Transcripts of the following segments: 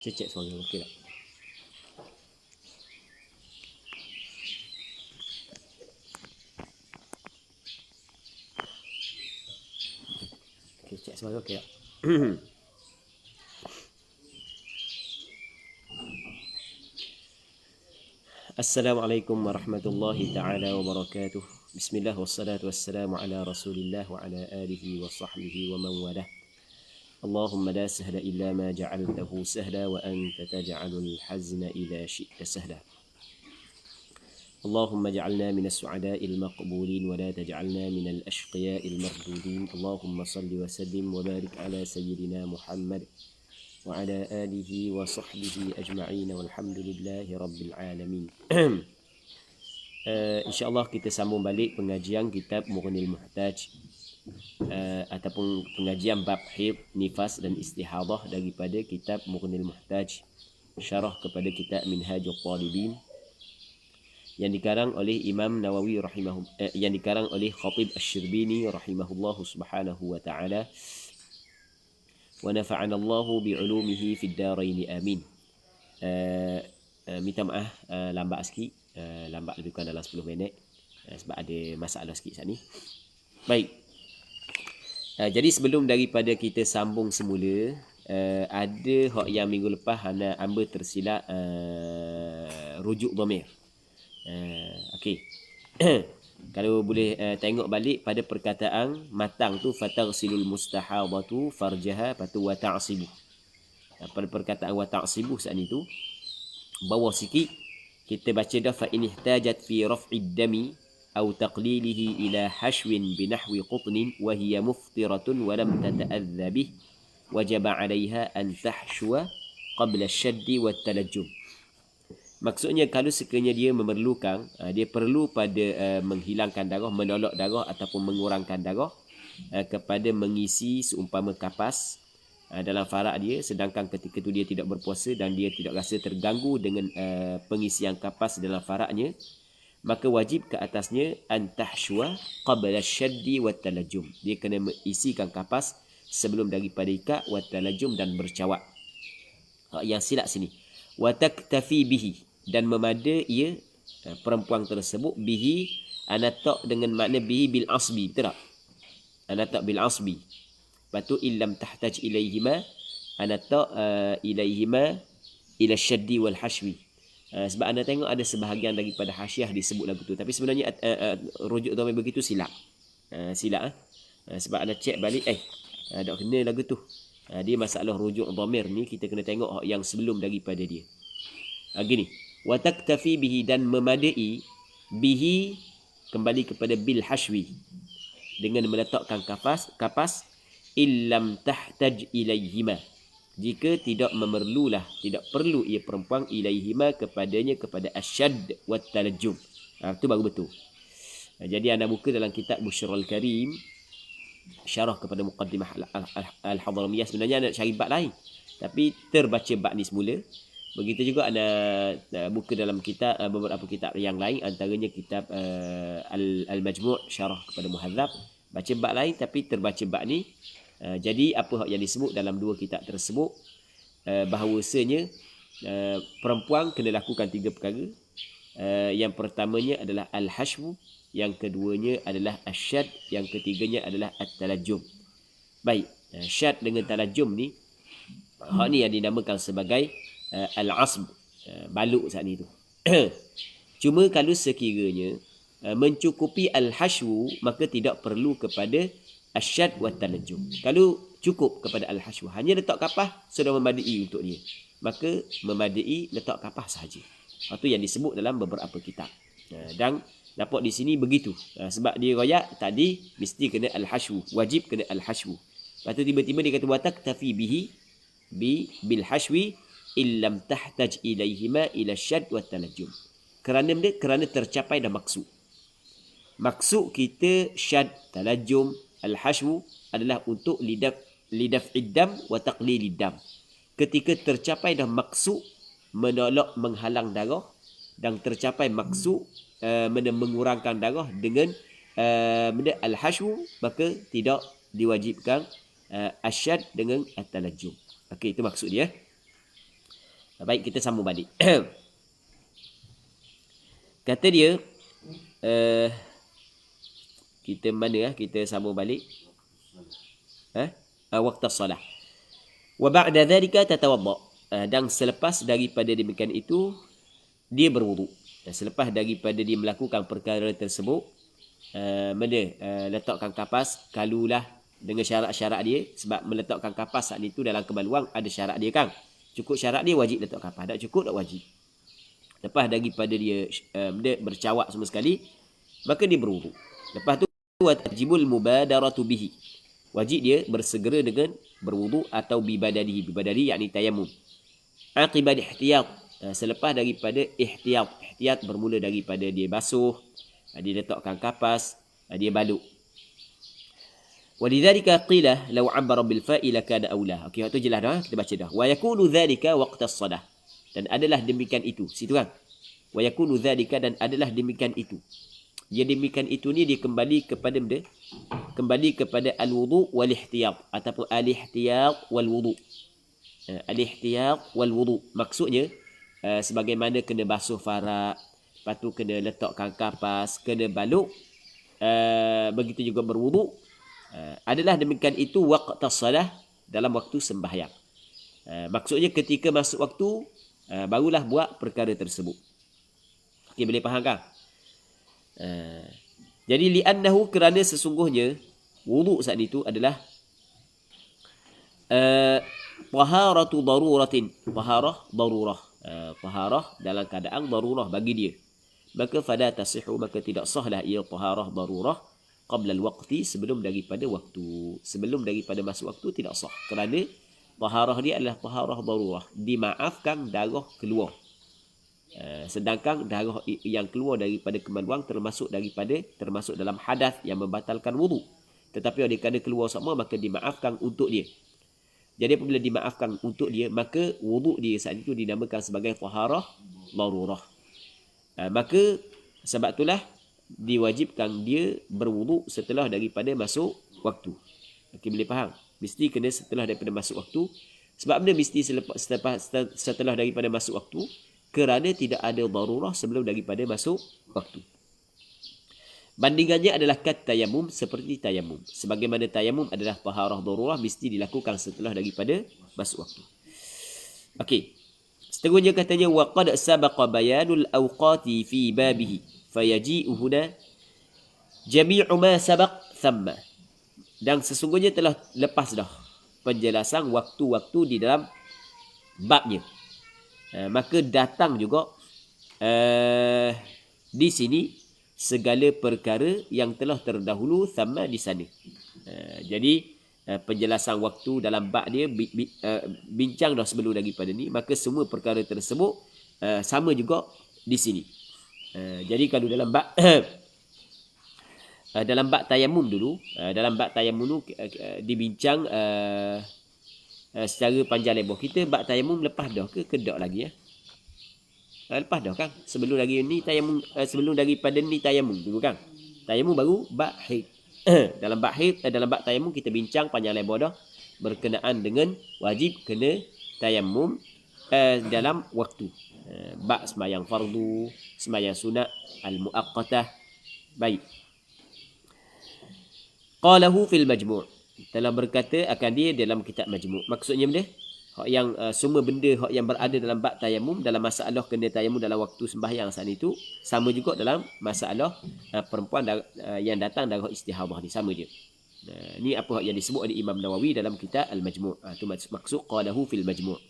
Cek suara okey tak? Okey, cek suara okey tak? Assalamualaikum warahmatullahi taala wabarakatuh. Bismillah wassalatu wassalamu ala Rasulillah wa ala alihi wa sahbihi wa man walah. Allahumma la sahla illa ma ja'altahu sahla wa anta taj'alul hazna idza syi'ta sahla. اللهم اجعلنا من السعداء المقبولين ولا تجعلنا من الأشقياء المردودين. اللهم صل وسلم وبارك على سيدنا محمد وعلى آله وصحبه أجمعين والحمد لله رب العالمين. InsyaAllah kita sambung balik pengajian kitab Mughnil Muhtaj ataupun pengajian bab haid, nifas dan istihadah daripada kitab Mughnil Muhtaj, syarah kepada kitab Minhajul Talibin yang dikarang oleh Imam Nawawi yang dikarang oleh Khatib Asy-Syirbini rahimahullahu subhanahu wa ta'ala. Wa nafa'ana Allahu bi'ulumihi fid darain amin. Minta maaf lambat sikit, lambat lebih kurang dalam 10 minit sebab ada masalah sikit saat ni. Baik. Jadi sebelum daripada kita sambung semula, ada hak yang minggu lepas hamba tersilap rujuk dhamir. Okey. Kalau boleh tengok balik pada perkataan matang tu fatarsilul mustahadatu farjaha patu wa ta'sibu. Pada perkataan wa ta'sibu saat ni tu bawah sikit kita baca dah fa in ihtajat fi raf'id dami aw taqlilihi ila hashwin binahwi qutnin wa hiya muftiratun wa lam tata'adha bih wajaba 'alayha an tahshwa qabla ash-shaddi wat talajjum. Maksudnya kalau sekiranya dia memerlukan, dia perlu pada menghilangkan darah, menolak darah ataupun mengurangkan darah kepada mengisi seumpama kapas dalam farak dia, sedangkan ketika itu dia tidak berpuasa dan dia tidak rasa terganggu dengan pengisian kapas dalam faraknya, maka wajib ke atasnya antahshwa qabla syaddi wat talajjum. Dia kena mengisikan kapas sebelum daripada ikat wat talajjum dan bercawat. Yang silap sini. Wa taktafi bihi, dan memada ia perempuan tersebut bihi anatak dengan makna bihi bil asbi, betul tak? Anatak bil asbi. Lepas tu illam tahtaj ilaihima anatak ilaihima ila syaddi wal hashwi. Sebab anda tengok ada sebahagian daripada hasyiah disebut lagu tu, tapi sebenarnya rujuk dhamir begitu silap. Silap. Sebab anda cek balik tak kena lagu tu. Dia masalah rujuk dhamir ni kita kena tengok yang sebelum daripada dia. Gini, wa taktafi bihi, dan memadai bihi kembali kepada bil hashwi dengan meletakkan kapas illam tahtaj ilaihima, jika tidak perlu ia perempuan ilaihima kepadanya, kepada asyad wat talajjum. Itu baru betul. Jadi anda buka dalam kitab Bushrul Karim, syarah kepada Muqaddimah Al-Hadramiyah, sebenarnya anda nak cari bab lain tapi terbaca bab ni semula. Begitu juga anda buka dalam kitab beberapa kitab yang lain, antaranya kitab Al-Majmu' syarah kepada Muhadzab, baca bab lain tapi terbaca bab ni. Jadi apa yang disebut dalam dua kitab tersebut, bahawasanya perempuan kena lakukan 3 perkara. Yang pertamanya adalah al-hashwu, yang keduanya adalah asyad, yang ketiganya adalah at-talajjum. Baik, syad dengan talajjum ni, hak ni yang dinamakan sebagai al-asb, baluk saat ni tu. Cuma kalau sekiranya mencukupi al-hashwu, maka tidak perlu kepada asyad wa talajjum. Kalau cukup kepada al-hashwu, hanya letak kapas sudah memadai untuk dia, maka memadai letak kapas sahaja. Itu yang disebut dalam beberapa kitab. Dan dapat di sini begitu. Sebab dia royak tadi mesti kena al-hashwu, wajib kena al-hashwu. Lepas tu tiba-tiba dia kata wa taktafi bihi bil hashwi illam tahtaj ilaihima ila syad wa talajjum. Kerana tercapai dah maksud. Maksud kita syad, talajjum, al-hashwu adalah untuk lidaf iddam wa taqlilid dam. Ketika tercapai dah maksud menolak menghalang darah dan tercapai maksud mengurangkan darah dengan al-hashwu, maka tidak diwajibkan asyad dengan at-talajjum. Okey, itu maksud dia. Baik, kita sambung balik. Kata dia, kita mana kita sambung balik? Waktu salah. Wa ba'da dhalika tatawadda. Dan selepas daripada demikian itu, dia berwuduk. Dan selepas daripada dia melakukan perkara tersebut, letakkan kapas, kalulah dengan syarat-syarat dia. Sebab meletakkan kapas saat itu dalam kemaluan ada syarat dia kan. Cukup syarat dia wajib letak kapas. Tak cukup tak wajib. Lepas daripada dia bercawak semua sekali, maka dia berwuduk. Lepas tu wajibul mubadaratu bihi. Wajib dia bersegera dengan berwuduk atau bibadadihi. Bibadadihi yakni tayamum. Aqibad ihtiyat. Selepas daripada ihtiyat. Ihtiyat bermula daripada dia basuh, dia letakkan kapas, dia balut. Walidzalika qila law 'abbara bil fa'i lakana aula. Okey, waktu jelas dah, kita baca dah. Wa yakunu dzalika waqta as-salah. Dan adalah demikian itu. Situ kan? Wa yakunu dzalika, dan adalah demikian itu. Dia demikian itu ni dia kembali kepada benda, kembali kepada al-wudu wal ihtiyat ataupun al-ihtiyat wal wudu. Al-ihtiyat wal wudu. Maksudnya sebagaimana kena basuh farak, lepas tu kena letakkan kapas, kena balut, begitu juga berwudu. Adalah demikian itu waqta salah, dalam waktu sembahyang. Maksudnya ketika masuk waktu, barulah buat perkara tersebut. Okey, boleh faham kan? Jadi li'annahu, kerana sesungguhnya wudu saat itu adalah taharatu daruratin. Taharah darurah. Taharah dalam keadaan darurah bagi dia. Maka fala tasihu, maka tidak sahlah ia taharah darurah qabla al-waqti, sebelum daripada waktu. Sebelum daripada masuk waktu tidak sah. Kerana taharah dia adalah taharah darurah. Dimaafkan darah keluar. Sedangkan darah yang keluar daripada kemaluan termasuk dalam hadas yang membatalkan wudu. Tetapi oleh kerana keluar sama, maka dimaafkan untuk dia. Jadi apabila dimaafkan untuk dia, maka wudu dia saat itu dinamakan sebagai taharah darurah. Maka sebab itulah diwajibkan dia berwudu setelah daripada masuk waktu. Okey, boleh faham? Mesti kena setelah daripada masuk waktu. Sebab benda mesti setelah daripada masuk waktu, kerana tidak ada darurah sebelum daripada masuk waktu. Bandingannya adalah kat tayamum, seperti tayamum. Sebagaimana tayamum adalah taharah darurah, mesti dilakukan setelah daripada masuk waktu. Okey. Seterusnya katanya wa qad sabaqa bayanul awqati fi babihi fayaji'u huna jami'u ma sabaq thamma. Dan sesungguhnya telah lepas dah penjelasan waktu-waktu di dalam babnya. Maka datang juga di sini segala perkara yang telah terdahulu sama di sana. Jadi penjelasan waktu dalam bab dia bincang dah sebelum daripada ni, maka semua perkara tersebut sama juga di sini. Jadi kalau dalam bab dalam bab tayamum dulu, dalam bab tayamum dulu dibincang secara panjang lebar. Kita bab tayamum lepas dah ke tak lagi ya? Lepas dah kan? Sebelum lagi ni tayamum, sebelum daripada ni tayamum dulu kan? Tayamum baru bab haid. Dalam bab haid, dalam bab tayamum kita bincang panjang lebar dah berkenaan dengan wajib kena tayamum dalam waktu. Bab sembahyang fardu, sembahyang sunat, al-muaqqatah. Baik. Qalahu fil majmu'. Telah berkata akan dia dalam kitab majmu'. Maksudnya benda hak yang semua benda hak yang berada dalam bab tayamum, dalam masalah kena tayamum dalam waktu sembahyang saat itu, sama juga dalam masalah perempuan yang datang darah istihadah ni, sama je. Ni apa yang disebut oleh Imam Nawawi dalam kitab Al-Majmu'. Itu maksud qalahu fil majmu'.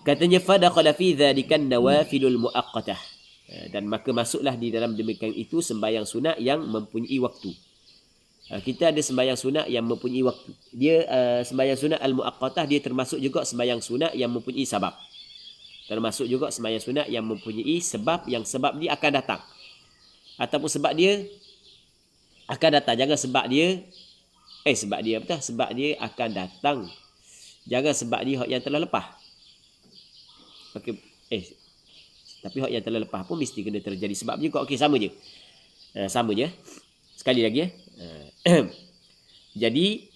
Katanya fadakhala fi dzalika an-nawafilul muaqqatah. Dan maka masuklah di dalam demikian itu sembahyang sunat yang mempunyai waktu. Kita ada sembahyang sunat yang mempunyai waktu. Dia sembahyang sunat al-muaqqatah, dia termasuk juga sembahyang sunat yang mempunyai sebab. Termasuk juga sembahyang sunat yang mempunyai sebab, yang sebab dia akan datang. Ataupun sebab dia akan datang. Jangan sebab dia sebab dia apa? Sebab dia akan datang. Jangan sebab dia yang telah lepas. Okey, tapi hak yang telah lepas pun mesti kena terjadi sebab juga. Okey, sama je. Sama je. Sekali lagi ya. Jadi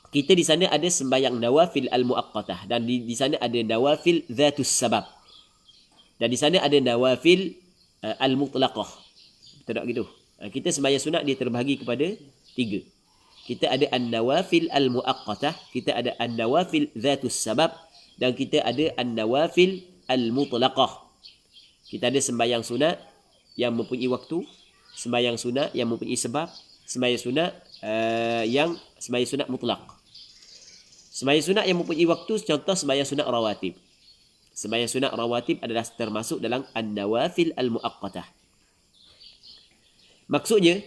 kita di sana ada sembahyang nawafil al-muaqqatah dan di sana ada nawafil dhatus sabab. Dan di sana ada nawafil al-mutlaqah. Betul tak gitu? Kita sembahyang sunat dia terbahagi kepada 3. Kita ada an-nawafil al-muaqqatah, kita ada an-nawafil dhatus sabab dan kita ada an-nawafil al-mutlaqah. Kita ada sembahyang sunat yang mempunyai waktu, sembahyang sunat yang mempunyai sebab, sembahyang sunat yang sembahyang sunat mutlak. Sembahyang sunat yang mempunyai waktu, contoh sembahyang sunat rawatib. Sembahyang sunat rawatib adalah termasuk dalam an-nawafil al-muaqqatah. Maksudnya,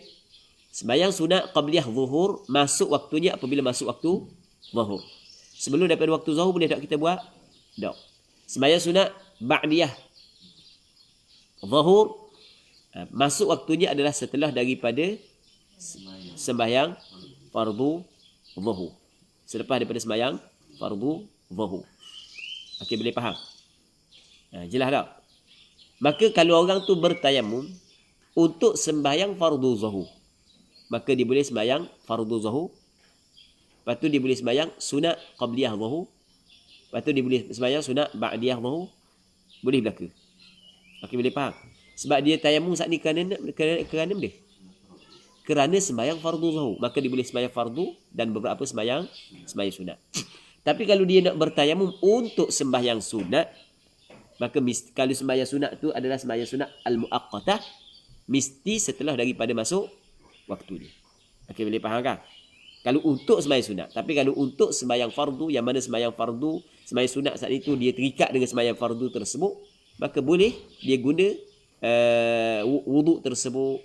sembahyang sunat qabliyah zuhur masuk waktunya apabila masuk waktu zuhur. Sebelum daripada waktu zuhur boleh tak kita buat? Tak. Sembahyang sunat ba'diyah zuhur masuk waktunya adalah setelah daripada sembahyang fardu zuhur. Selepas daripada sembahyang fardu zuhur. Okey, boleh faham? Jelas tak? Maka kalau orang tu bertayamum untuk sembahyang fardu zuhur, maka dia boleh sembahyang fardu zuhur. Lepas tu dia boleh sembahyang sunat qabliyah zuhur. Lepas tu dia boleh sembahyang sunat ba'diyah zuhur. Boleh belaka. Okey, boleh faham? Sebab dia tayamum saat ni kerana benda? Kerana sembahyang fardu zuhur. Maka dia boleh sembahyang fardu dan beberapa sembahyang sunat. Tapi kalau dia nak bertayamum untuk sembahyang sunat, maka kalau sembahyang sunat tu adalah sembahyang sunat al-muaqqatah, mesti setelah daripada masuk waktu dia. Okey, boleh faham kan? Kalau untuk sembahyang sunat. Tapi kalau untuk sembahyang fardu, yang mana sembahyang fardu, sembahyang sunat saat itu dia terikat dengan sembahyang fardu tersebut, maka boleh dia guna wuduk tersebut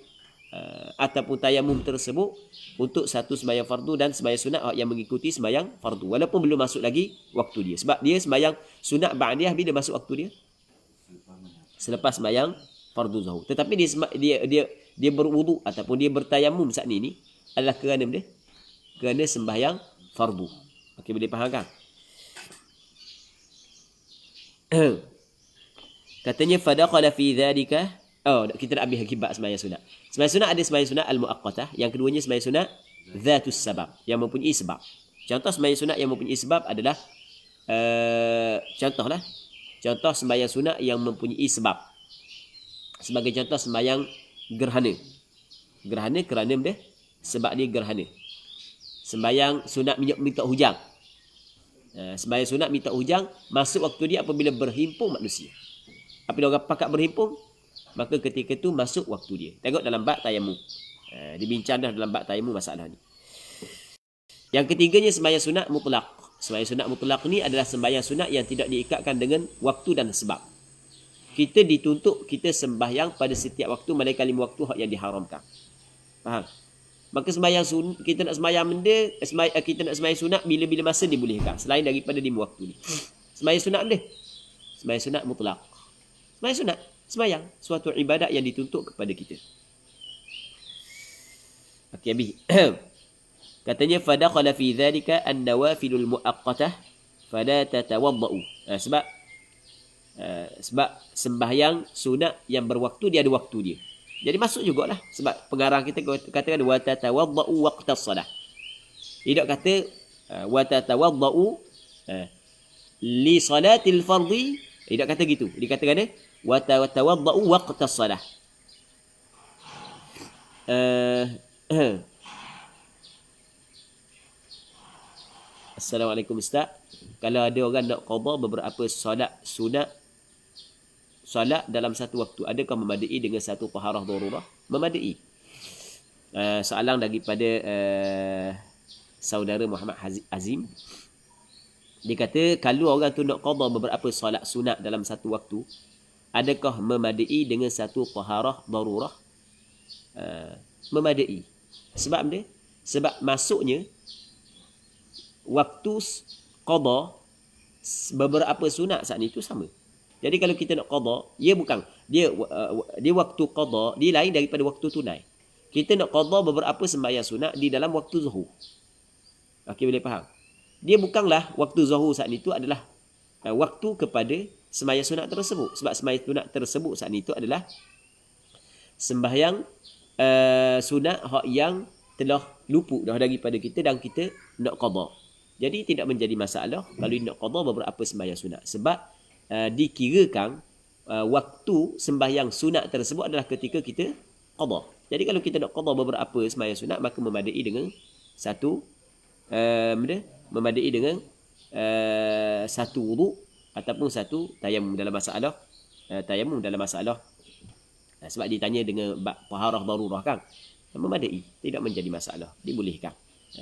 ataupun tayamum tersebut untuk satu sembahyang fardu dan sembahyang sunat yang mengikuti sembahyang fardu. Walaupun belum masuk lagi waktu dia. Sebab dia sembahyang sunat ba'diyah bila masuk waktu dia? Selepas sembahyang fardu zuhur. Tetapi dia berwuduk ataupun dia bertayamum saat ni adalah kerana benda? Kerana sembahyang fardu. Okey, boleh faham kan? Katanya fadaqala fi dhalika. Kita nak habis akibat sembahyang sunat. Sembahyang sunat ada sembahyang sunat al-muaqqatah, yang keduanya sembahyang sunat dhatus sabab, yang mempunyai sebab. Contoh sembahyang sunat yang mempunyai sebab adalah contoh sembahyang sunat yang mempunyai sebab. Sebagai contoh sembahyang gerhana. Gerhana kerana benda? Sebab dia gerhana. Sembahyang sunat minta hujan. Sembahyang sunat minta hujan masuk waktu dia apabila berhimpun manusia. Apabila orang pakat berhimpun, maka ketika itu masuk waktu dia. Tengok dalam bab tayamum. Dibincang dah dalam bab tayamum masalah ni. Yang ketiganya sembahyang sunat mutlak. Sembahyang sunat mutlak ni adalah sembahyang sunat yang tidak diikatkan dengan waktu dan sebab. Kita dituntut kita sembahyang pada setiap waktu melainkan 5 waktu yang diharamkan. Faham? Maka sembahyang kita nak sembahyang benda, kita nak sembahyang sunat bila-bila masa dibolehkan selain daripada 5 waktu ni. Sembahyang sunat benda? Sembahyang sunat mutlak. Sembahyang sunat, sembahyang suatu ibadat yang dituntut kepada kita. Okey, habis. Katanya fadakhala fi dhalika an-nawafilul muaqqatah fala tatawaddau. Sebab sembahyang sunat yang berwaktu dia ada waktu dia. Jadi masuk jugalah sebab pengarang kita katakan wa tatawaddau waqtas salah. Tidak kata wa tatawaddau li salatil fardhi, tidak kata gitu. Dikatakan wa tatawaddau waqtas salah. Assalamualaikum Ustaz. Kalau ada orang nak qada beberapa solat sunat solat dalam satu waktu, adakah memadai dengan satu taharah darurah? Memadai. Soalan daripada saudara Muhammad Azim. Dia kata kalau orang tu nak qada beberapa solat sunat dalam satu waktu, adakah memadai dengan satu taharah darurah? Memadai. Sebab dia? Sebab masuknya waktu qada beberapa sunat saat itu sama. Jadi kalau kita nak qada, dia waktu qada dia lain daripada waktu tunai. Kita nak qada beberapa sembahyang sunat di dalam waktu zuhur. Okey, boleh faham? Dia bukanlah waktu zuhur saat itu adalah waktu kepada sembahyang sunat tersebut. Sebab sembahyang sunat tersebut saat itu adalah sembahyang sunat hak yang telah luput dah daripada kita dan kita nak qada. Jadi tidak menjadi masalah kalau dia nak qada beberapa sembahyang sunat. Sebab dikirakan waktu sembahyang sunat tersebut adalah ketika kita qada. Jadi kalau kita nak qada beberapa sembahyang sunat, maka memadai dengan satu memadai dengan satu wuduk ataupun satu tayamum dalam masalah sebab ditanya dengan taharah darurah kan, memadai, tidak menjadi masalah, dibolehkan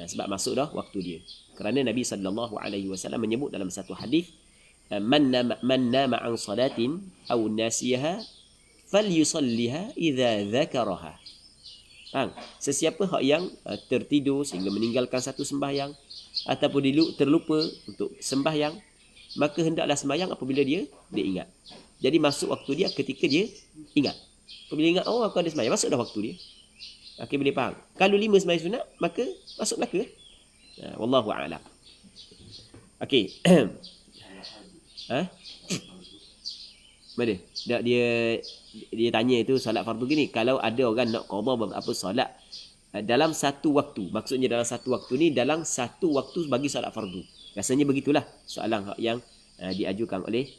sebab masuk dah waktu dia. Kerana Nabi SAW menyebut dalam satu hadis, man nama an salatin aw nasiyaha falyusalliha idza dzakaraha. Sesiapa hak yang tertidur sehingga meninggalkan satu sembahyang ataupun terlupa untuk sembahyang, maka hendaklah sembahyang apabila dia ingat. Jadi masuk waktu dia ketika dia ingat. Apabila ingat, oh aku ada sembahyang, masuk dah waktu dia. Okey, boleh faham. Kalau 5 sembahyang sunat, maka masuk Melaka. Wallahu a'lam. Okey. Mana? Dia tanya itu solat fardu gini. Kalau ada orang nak qada beberapa solat dalam satu waktu, maksudnya dalam satu waktu ni dalam satu waktu bagi solat fardu. Rasanya begitulah soalan yang diajukan oleh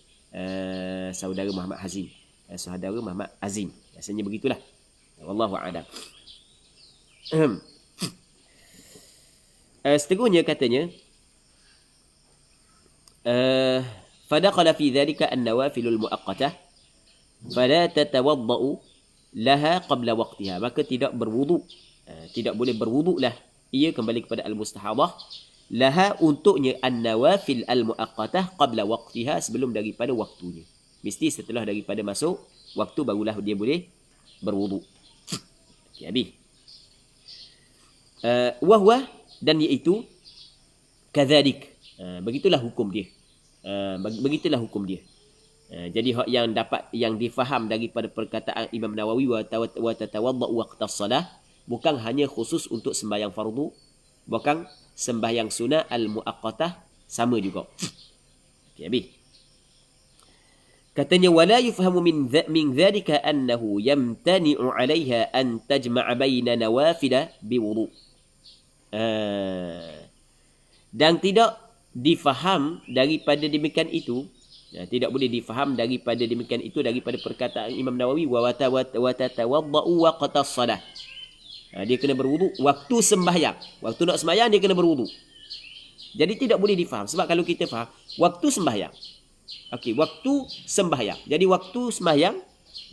saudara Muhammad Hazim. Saudara Muhammad Azim. Rasanya begitulah. Wallahu a'lam. Seterusnya katanya, فدخل في ذلك النوافل المؤقتة فلا تتوضأ لها قبل وقتها. Maka tidak berwuduk, tidak boleh berwuduklah ia kembali kepada al-mustahadah, laha untuknya an-nawafil al-muaqqatah qabla waqtiha, sebelum daripada waktunya. Mesti setelah daripada masuk waktu barulah dia boleh berwuduk. Okey, habis. Wahwa, dan iaitu kadzalik. Begitulah hukum dia. Begitulah hukum dia. Jadi hak yang difaham daripada perkataan Imam Nawawi wa tatawadda waqtas salah bukan hanya khusus untuk sembahyang fardu, bukan sembahyang sunat al-muaqqatah sama juga. Okey, habis. Katanya wala yufhamu min dhalika annahu yamtani'u 'alayha an tajma'a baina nawafila biwudu. Dan tidak difaham daripada demikian itu, tidak boleh difaham daripada demikian itu daripada perkataan Imam Nawawi wa tatawadda'u waqtas salah. Dia kena berwuduk waktu sembahyang. Waktu nak sembahyang dia kena berwuduk. Jadi tidak boleh difaham. Sebab kalau kita faham waktu sembahyang, okey, waktu sembahyang, jadi waktu sembahyang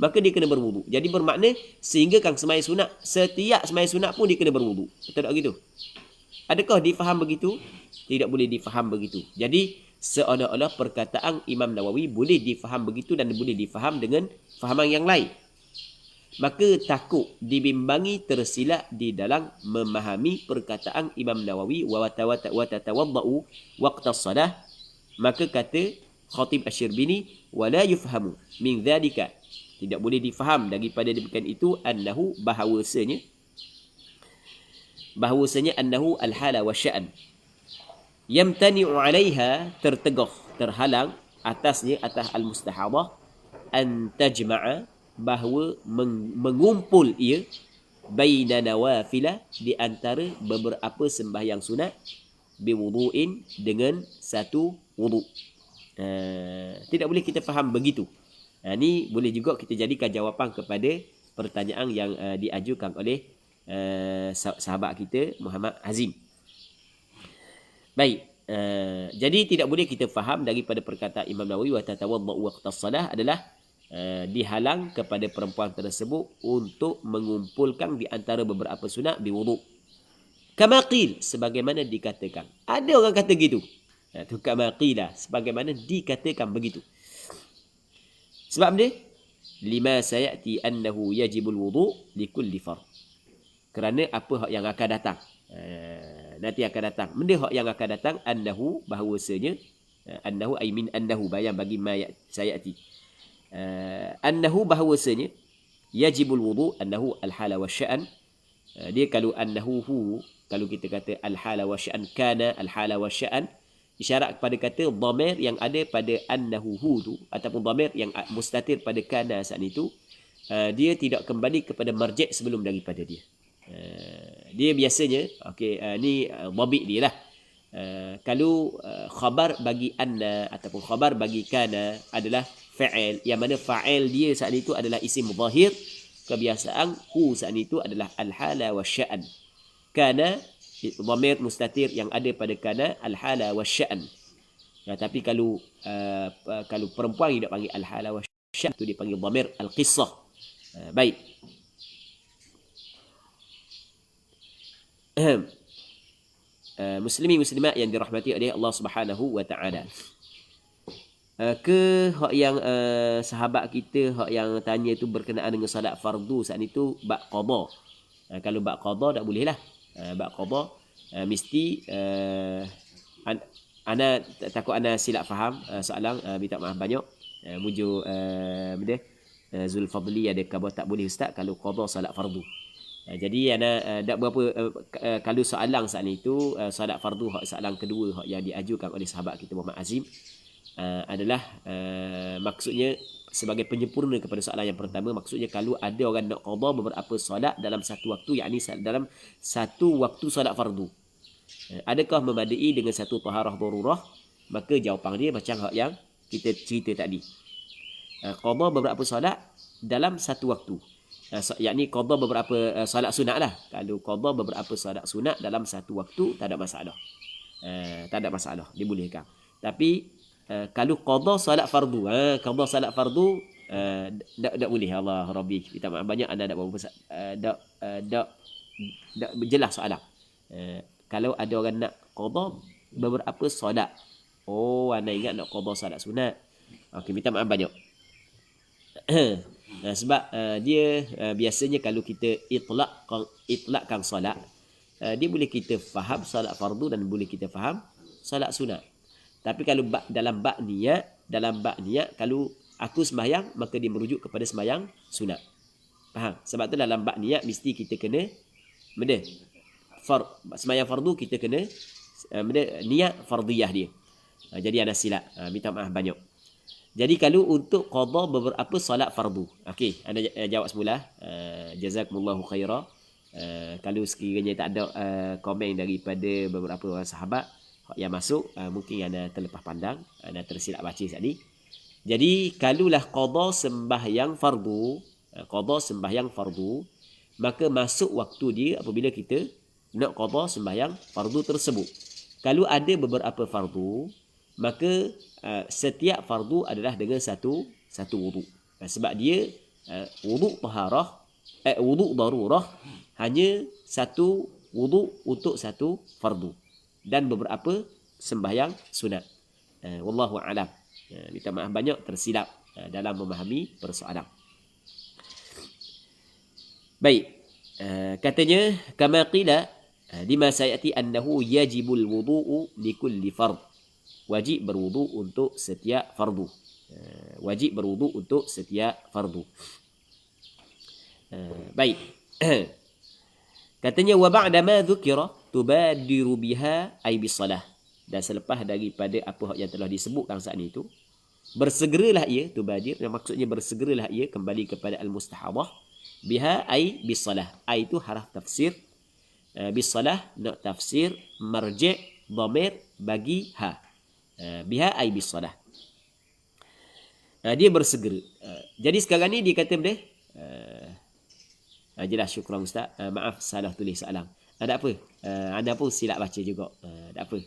maka dia kena berwuduk. Jadi bermakna sehingga kan sembahyang sunat, setiap sembahyang sunat pun dia kena berwuduk. Betul tak gitu? Adakah difaham begitu? Tidak boleh difaham begitu. Jadi seolah-olah perkataan Imam Nawawi boleh difaham begitu dan boleh difaham dengan fahaman yang lain. Maka takut dibimbangi tersilap di dalam memahami perkataan Imam Nawawi wa tatawadda'u waqtas salah. Maka kata Khatib Asy-Syirbini wala yufhamu min dzalika, tidak boleh difaham daripada demikian itu annahu bahawasanya annahu al-hala wa sya'an yamtani'u 'alaiha, terhalang atasnya, atas al-mustahadah, an tajma'a, bahawa mengumpul ia, baina nawafila, di antara beberapa sembahyang sunat, biwudu'in, dengan satu wuduk. Tidak boleh kita faham begitu. Ni boleh juga kita jadikan jawapan kepada pertanyaan yang diajukan oleh sahabat kita Muhammad Hazim. Baik, jadi tidak boleh kita faham daripada perkataan Imam Nawawi wa tatawadda'u waqtas salah adalah dihalang kepada perempuan tersebut untuk mengumpulkan di antara beberapa sunat biwuduk. Kama qil, sebagaimana dikatakan. Ada orang kata gitu. Tu kama qila, sebagaimana dikatakan begitu. Sebab dia lima sayati annahu yajibul wudu' likulli fard. Kerana apa hak yang akan datang. Nanti akan datang. Benda hak yang akan datang annahu, bahawasanya annahu ay min annahu, bayan bagi ma sayati. Annahu, bahawasanya yajibul wudu', annahu al-hala wa sya'an. Dia kalau annahu kalau kita kata al-hala wa sya'an, kana al-hala wa sya'an, isyarat kepada kata dhamir yang ada pada annahu tu, ataupun dhamir yang mustatir pada kana saat itu, dia tidak kembali kepada marji' sebelum daripada dia. Dia biasanya, okey, ni dhabit dia lah. Kalau khabar bagi anna ataupun khabar bagi kana adalah fa'il, yang mana fa'il dia saat itu adalah isim zahir, kebiasaan hu saat itu adalah al-hala wa sya'an. Kana dhamir mustatir yang ada pada kana al-hala wa sya'an. Tapi kalau perempuan dia panggil al-hala wa sya'an, tu dia panggil dhamir al-qissah. Baik. Muslimin muslimat yang dirahmati oleh Allah Subhanahu wa taala. Hak yang sahabat kita hak yang tanya tu berkenaan dengan solat fardu saat itu bab qada. Kalau bab qada tak boleh lah. Bab qada mesti ana takut ana silap faham soalan, minta maaf banyak. Muju benda Zulfadli ada khabar tak boleh ustaz kalau qada solat fardu. Jadi ana tak berapa kalau soalan saat itu solat fardu hak soalan kedua hak yang diajukan oleh sahabat kita Muhammad Azim adalah maksudnya sebagai penyempurna kepada soalan yang pertama. Maksudnya kalau ada orang nak qada beberapa solat dalam satu waktu, yakni dalam satu waktu solat fardu, adakah memadai dengan satu taharah darurah? Maka jawapan dia macam hak yang kita cerita tadi, qada beberapa solat dalam satu waktu, yakni qada beberapa solat sunat lah. Kalau qada beberapa solat sunat dalam satu waktu tak ada masalah, tak ada masalah, dibolehkan. Tapi kalau qada solat fardu, qada solat fardu tak boleh. Allah Rabbi, kita maaf banyak anda tak berapa tak jelas soalan. Kalau ada orang nak qada beberapa solat, anda ingat nak qada solat sunat, okey, minta maaf banyak. Sebab dia biasanya kalau kita itlaqkan solat, dia boleh kita faham solat fardu dan boleh kita faham solat sunat. Tapi kalau dalam bab niat, kalau aku sembahyang maka dia merujuk kepada sembahyang sunat. Faham? Sebab tu dalam bab niat mesti kita kena benda sembahyang fardu kita kena niat fardiyah dia. Jadi ada silap. Minta maaf banyak. Jadi kalau untuk qada beberapa solat fardu. Okey, anda jawab semula. Jazakumullahu khaira. Kalau sekiranya tak ada komen daripada beberapa orang sahabat yang masuk, mungkin anda terlepas pandang, anda tersilap baca tadi. Jadi kalulah qada sembahyang fardu, maka masuk waktu dia apabila kita nak qada sembahyang fardu tersebut. Kalau ada beberapa fardu, maka setiap fardu adalah dengan satu wuduk. Sebab dia wuduk taharah, wuduk darurah, hanya satu wuduk untuk satu fardu dan beberapa sembahyang sunat. Wallahu a'lam. Minta maaf banyak tersilap dalam memahami persoalan. Baik. Katanya kama qila lima sayati annahu yajibul wudu'u likulli fard. Wajib berwudu untuk setiap fardu. Wajib berwudu untuk setiap fardu. Baik. Katanya wa ba'da ma dzukira tubadiru biha ay bisalah. Dan selepas daripada apa yang telah disebutkan saat itu, bersegeralah ia, tubadir, yang maksudnya bersegeralah ia kembali kepada al-mustahadah. Biha ay bisalah. Ay itu haraf tafsir. Bisalah nak tafsir marji' dhamir bagi ha. Biha ay bisalah. Dia bersegera. Jadi sekarang ni dia kata benda jelas, syukran Ustaz. Maaf salah tulis soalan. Tak apa. Anda pun silap baca juga. Tak apa.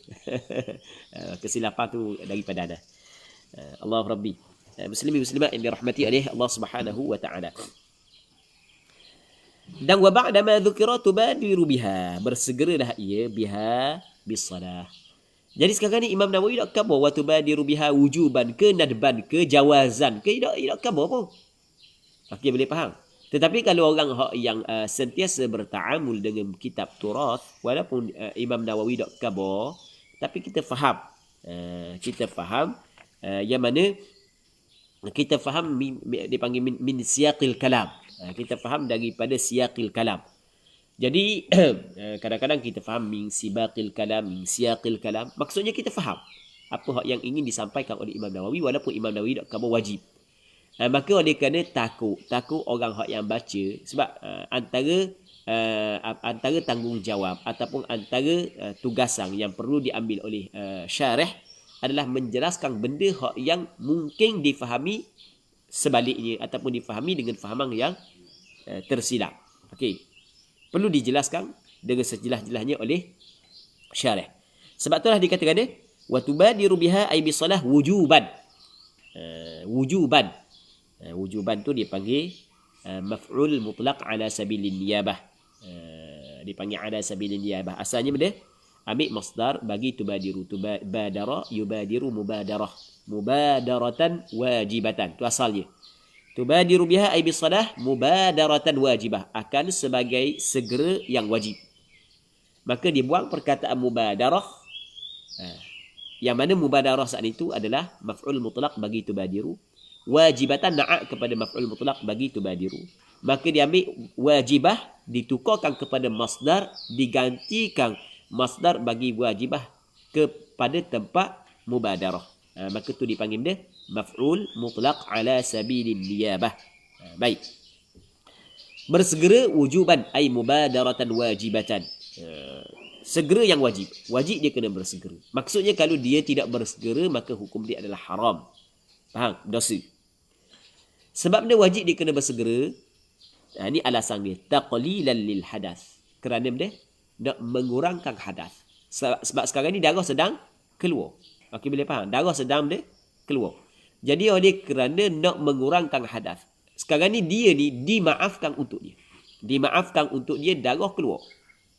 Kesilapan tu daripada anda. Allah Rabbi. Muslimin muslimat yang dirahmati oleh Allah Subhanahu wa taala. Dan wa ba'da ma dzukira tubadiru biha. Bersegeralah ia biha bisalah. Jadi sekarang ni Imam Nawawi tak khabar wa tubadiru biha wujuban ke nadban ke jawazan ke tidak khabar pun. Okey, boleh faham. Tetapi kalau orang yang sentiasa bertaamul dengan kitab Turath, walaupun Imam Nawawi tak khabar, tapi kita faham. Yang mana kita faham dipanggil min siyaqil kalam. Kita faham daripada siyaqil kalam. Jadi kadang-kadang kita faham min sibaqil kalam, min siyaqil kalam. Maksudnya kita faham apa yang ingin disampaikan oleh Imam Nawawi, walaupun Imam Nawawi tak khabar wajib. Maka oleh kerana takut orang yang baca, sebab antara antara tanggungjawab ataupun antara tugasan yang perlu diambil oleh syarih adalah menjelaskan benda yang mungkin difahami sebaliknya ataupun difahami dengan fahaman yang tersilap. Okey. Perlu dijelaskan dengan sejelas-jelasnya oleh syarih. Sebab itulah dikatakan dia wa tubadiru biha ay bisalah wujuban. Wujuban. Wujuban tu dipanggil maf'ul mutlaq ala sabilin niyabah. Dipanggil ala sabilin niyabah. Asalnya benda ambil masdar bagi tubadiru. Tubadara yubadiru mubadarah. Mubadaratan wajibatan. Tu asalnya. Tubadiru biha ay bisalah mubadaratan wajibah. Akan sebagai segera yang wajib. Maka dibuang perkataan mubadarah. Yang mana mubadarah saat itu adalah maf'ul mutlaq bagi tubadiru. Wajibatan na'at kepada maf'ul mutlaq bagi tubadiru. Maka diambil wajibah, ditukarkan kepada masdar, digantikan masdar bagi wajibah kepada tempat mubadarah. Maka tu dipanggil dia maf'ul mutlaq ala sabilin niyabah. Baik. Bersegera wujuban ay mubadaratan wajibatan. Segera yang wajib. Wajib dia kena bersegera. Maksudnya kalau dia tidak bersegera maka hukum dia adalah haram. Faham? Dosa. Sebab dia wajib dia kena bersegera. Ini alasan dia. Taqlilan lil hadath. Kerana dia nak mengurangkan hadath. Sebab sekarang ni darah sedang keluar. Okey, boleh faham? Darah sedang dia keluar. Jadi oleh kerana nak mengurangkan hadath. Sekarang ni dia ni dimaafkan untuk dia. Dimaafkan untuk dia darah keluar.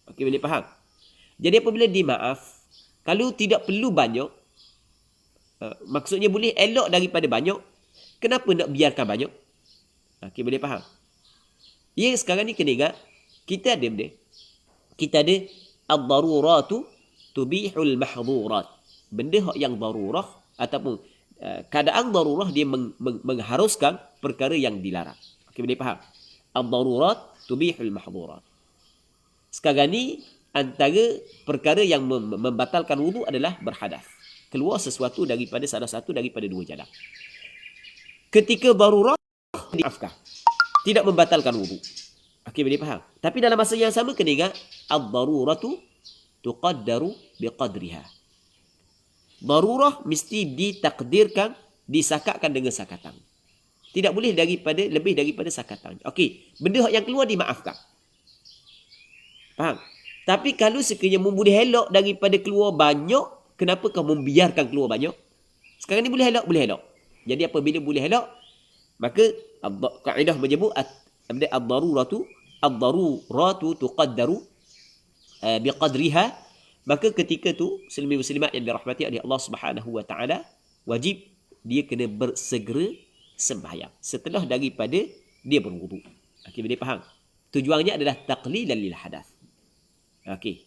Okey, boleh faham? Jadi apabila dimaaf, kalau tidak perlu banyak, maksudnya boleh elok daripada banyak, kenapa nak biarkan banyak? Okey, boleh faham? Ya, sekarang ni kena ingat, kita ada benda. Kita ada ad-daruratu tubihul mahdhurat. Benda yang darurah ataupun keadaan darurah dia mengharuskan perkara yang dilarang. Okey, boleh faham? Ad-darurat tubihul mahdhurat. Sekarang ni antara perkara yang membatalkan wudu adalah berhadas. Keluar sesuatu daripada salah satu daripada dua jalan. Ketika darurat dimaafkan. Tidak membatalkan wudu. Okey, boleh faham? Tapi dalam masa yang sama kena ingat ad-daruratu tuqaddaru biqadriha. Darurah mesti ditakdirkan, disakatkan dengan sakatan. Tidak boleh lebih daripada sakatan. Okey, benda yang keluar dimaafkan. Faham? Tapi kalau sekiranya boleh elok daripada keluar banyak, kenapa kau membiarkan keluar banyak? Sekarang ni boleh elok, boleh elok. Jadi apabila boleh elok, maka kaedah menyebut ad-daruratu tuqaddaru biqadriha. Maka ketika tu muslimat yang dirahmati oleh Allah Subhanahu wa taala, wajib dia kena bersegera sembahyang setelah daripada dia berwudu. Okey, boleh faham? Tujuannya adalah taqlilan lil hadath. Okey.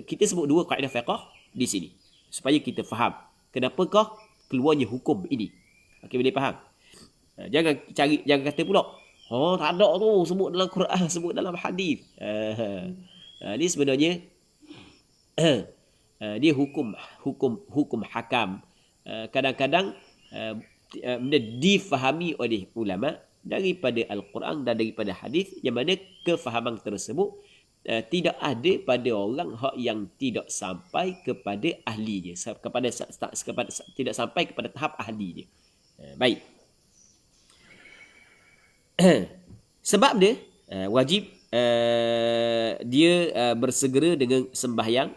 Kita sebut dua kaedah fiqh di sini supaya kita faham kenapakah keluarnya hukum ini. Okey, boleh faham? Jangan kata pula, oh tak ada tu sebut dalam Quran, sebut dalam hadis. Ini sebenarnya dia hukum hakam. Kadang-kadang difahami oleh ulama daripada Al-Quran dan daripada hadis, yang mana kefahaman tersebut tidak ada pada orang yang tidak sampai kepada ahlinya, tidak sampai kepada tahap ahlinya. Baik. Sebab dia wajib dia bersegera dengan sembahyang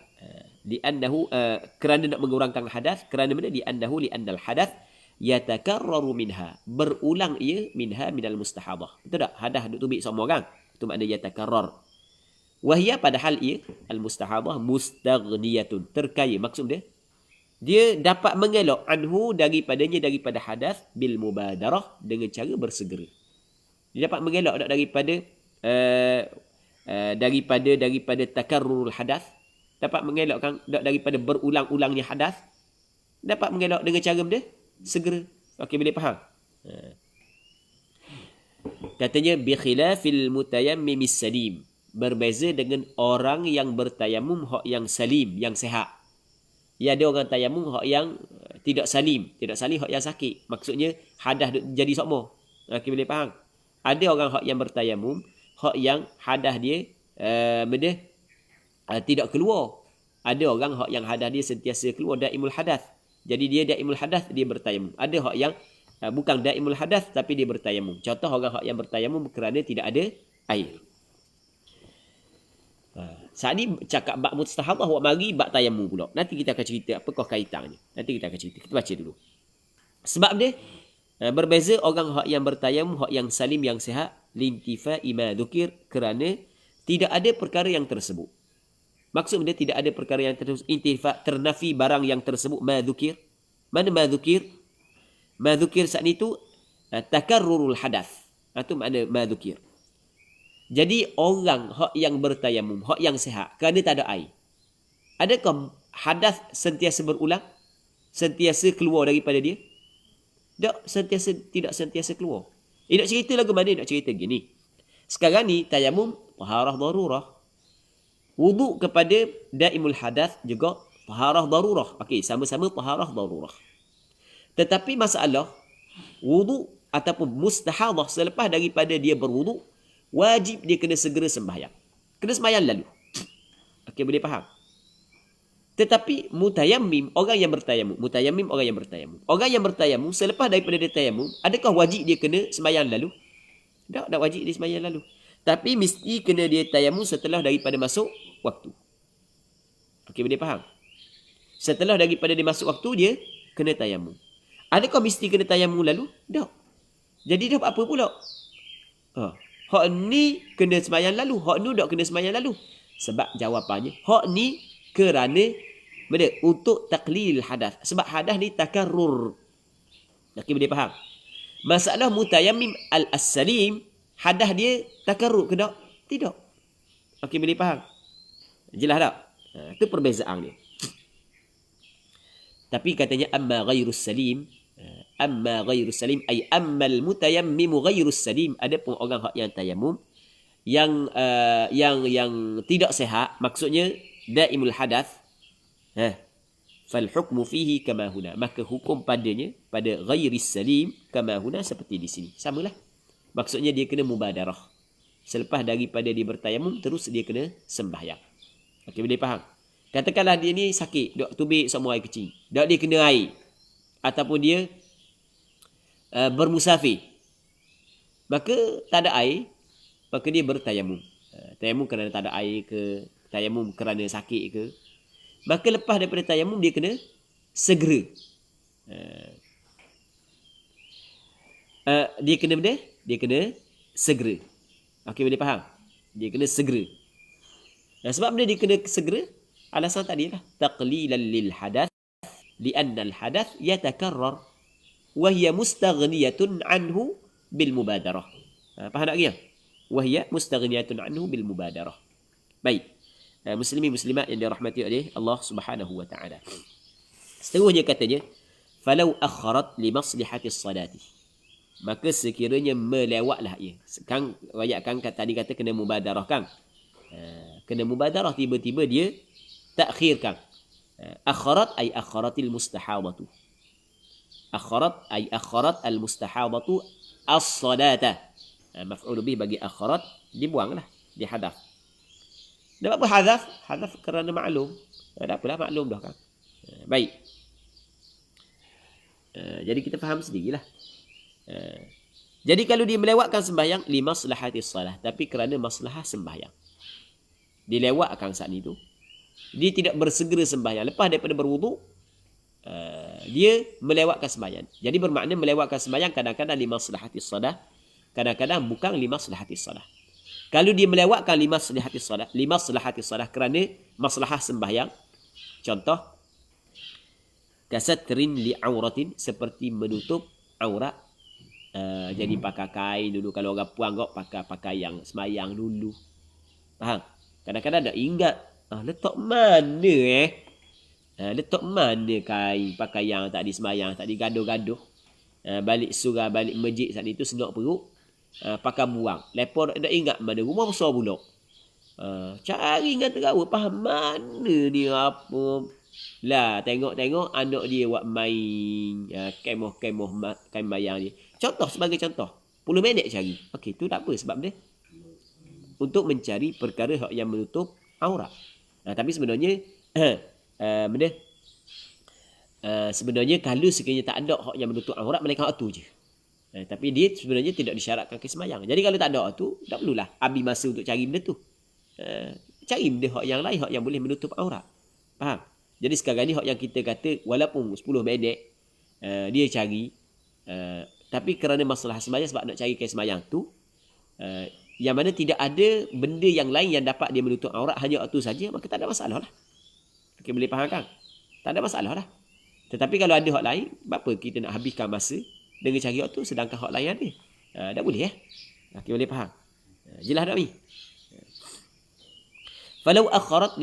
li'annahu kerana nak mengurangkan hadas. Kerana mana? Li'annal hadas yatakarraru minha, berulang ia minal mustahadah. Betul tak? Hadas duk tubik semua orang, itu makna yatakarrar. Wahia, padahal ia al-mustahadah mustaghniyatun, terkaya. Maksud dia dapat mengelak anhu daripada hadas bil mubadarah, dengan cara bersegera. Dia dapat mengelak daripada takarrurul hadas, dapat mengelakkan daripada berulang-ulangnya hadas, dapat mengelak dengan cara dia segera. Okey, boleh faham? Katanya bi khilafil mutayammimis salim, berbeza dengan orang yang bertayamum yang salim, yang sehat. Ya, ada orang tayamum yang tidak salim yang sakit. Maksudnya hadas jadi sokmo. Okey, boleh faham? Ada orang yang bertayamum hak yang hadas dia tidak keluar. Ada orang hak yang hadas dia sentiasa keluar, daimul hadas. Jadi dia daimul hadas, dia bertayamum. Ada hak yang bukan daimul hadas tapi dia bertayamum. Contoh orang hak yang bertayamum kerana tidak ada air. Saat ni cakap bab mustahadah, awak mari bab tayamum pula. Nanti kita akan cerita apakah kaitannya. Nanti kita akan cerita. Kita baca dulu. Sebab dia berbeza orang hak yang bertayamum, hak yang salim, yang sihat, lintifa'i ma dzukir, kerana tidak ada perkara yang tersebut. Maksud dia tidak ada perkara yang tersebut, intifa, ternafi barang yang tersebut, ma dzukir. Mana ma dzukir? Ma dzukir saat ni tu takarrurul hadath. Itu makna ma dzukir. Jadi orang hak yang bertayamum, hak yang sihat, kerana tak ada air. Adakah hadas sentiasa berulang? Sentiasa keluar daripada dia? Tidak sentiasa keluar. Nak cerita lagu mana? Nak cerita gini. Sekarang ni tayamum taharah darurah. Wuduk kepada daimul hadas juga taharah darurah. Okey, sama-sama taharah darurah. Tetapi masalah wuduk ataupun mustahadah selepas daripada dia berwuduk, wajib dia kena segera sembahyang. Kena sembahyang lalu. Okey, boleh faham? Tetapi mutayammim, orang yang bertayamum. Mutayammim, orang yang bertayamum. Orang yang bertayamum, selepas daripada dia tayamum, adakah wajib dia kena sembahyang lalu? Tak wajib dia sembahyang lalu. Tapi mesti kena dia tayamum setelah daripada masuk waktu. Okey, boleh faham? Setelah daripada dia masuk waktu, dia kena tayamum. Adakah mesti kena tayamum lalu? Tak. Jadi dah apa pula? Hak ni kena sembahyang lalu, hak ni tak kena sembahyang lalu. Sebab jawapannya, hak ni kerana untuk taqlil hadas. Sebab hadas ni takarrur. Okey, boleh faham? Masalah mutayammim al-salim, hadas dia takarrur ke tak? Tidak. Okey, boleh faham? Jelas tak? Itu perbezaan dia. Tapi katanya amma ghairus salim, ay ammal mutayammimu ghairus salim, ada pun orang hak yang tayamum yang tidak sihat, maksudnya daimul hadath, fal hukmu fihi kama huna, maka hukum padanya pada ghairis salim kama huna, seperti di sini. Samalah. Maksudnya dia kena mubadarah. Selepas daripada dia bertayamum, terus dia kena sembahyang. Okey, boleh faham? Katakanlah dia ni sakit, dok tubik semua air kecil. Dok dia kena air. Ataupun dia bermusafir. Maka tak ada air, maka dia bertayamum. Tayamum kerana tak ada air ke, tayamum kerana sakit ke. Maka lepas daripada tayamum, dia kena segera. Dia kena segera. Okey, boleh faham? Dia kena segera. Sebab dia kena segera, alasan tadi lah, taqlilan lil hadath li'anna al hadath yatakarrar wa hiya mustaghniyatun anhu bil mubadarah. Faham tak dia? Wa hiya mustaghniyatun anhu bil mubadarah. Baik. Muslimin muslimat yang dirahmati oleh Allah Subhanahu wa taala. Seterusnya katanya, falau akharat li maslihati salati, maka sekiranya melewatlah ia. Kang ayat Kang tadi kata kena mubadarah Kang. Kena mubadarah, tiba-tiba dia takhirkan. Akharat ay akharatil mustahabatu. Akharat ay akharat al mustahabatu as-salata. Maf'ul bih bagi akharat, dibuanglah, dihadaf. Dah apa hadaf? Hadaf kerana maklum. Tak apalah, maklum dah Kang. Baik. Jadi kita faham sendirilah. Jadi kalau dia melewatkan sembahyang li maslahatis salah, tapi kerana maslahah sembahyang, dilewatkan saat itu, dia tidak bersegera sembahyang. Lepas daripada berwuduk, dia melewatkan sembahyang. Jadi bermakna melewatkan sembahyang kadang-kadang li maslahatis salah, kadang-kadang bukan li maslahatis salah. Kalau dia melewatkan li maslahatis salah kerana maslahah sembahyang, contoh kasatrin li auratin, seperti menutup aurat. Jadi pakai kain dulu. Kalau orang puang kok pakai yang sembahyang dulu. Faham? Kadang-kadang nak ingat, letak mana letak mana kain pakai yang tak disembahyang, tak digaduh-gaduh. Balik surah, balik masjid saat itu senak perut, pakai buang. Lepas nak ingat mana rumah besar pula. Cari dengan terawa, faham mana ni apa. Lah tengok anak dia buat main kemoh-kemoh kain bayang dia. Contoh, sebagai contoh. 10 minit cari. Okey, tu tak apa sebab dia untuk mencari perkara yang menutup aurat. Tapi sebenarnya benda sebenarnya kalau sekiranya tak ada hak yang menutup aurat, melainkan hak tu je. Tapi dia sebenarnya tidak disyaratkan ke semayang. Jadi kalau tak ada hak tu, tak perlulah habis masa untuk cari benda tu. Cari benda hak yang lain, hak yang boleh menutup aurat. Faham? Jadi sekarang ni hak yang kita kata walaupun 10 minit dia cari, tapi kerana masalah semayang, sebab nak cari kain semayang tu, yang mana tidak ada benda yang lain yang dapat dia menutup aurat, hanya hak tu saja, maka tak ada masalah lah. Okay, boleh faham kan? Tak ada masalah lah. Tetapi kalau ada hak lain, apa kita nak habiskan masa dengan cari hak tu, sedangkan hak lain ada? Tak boleh Okay, boleh faham? Jelas tak ni? Falau akharat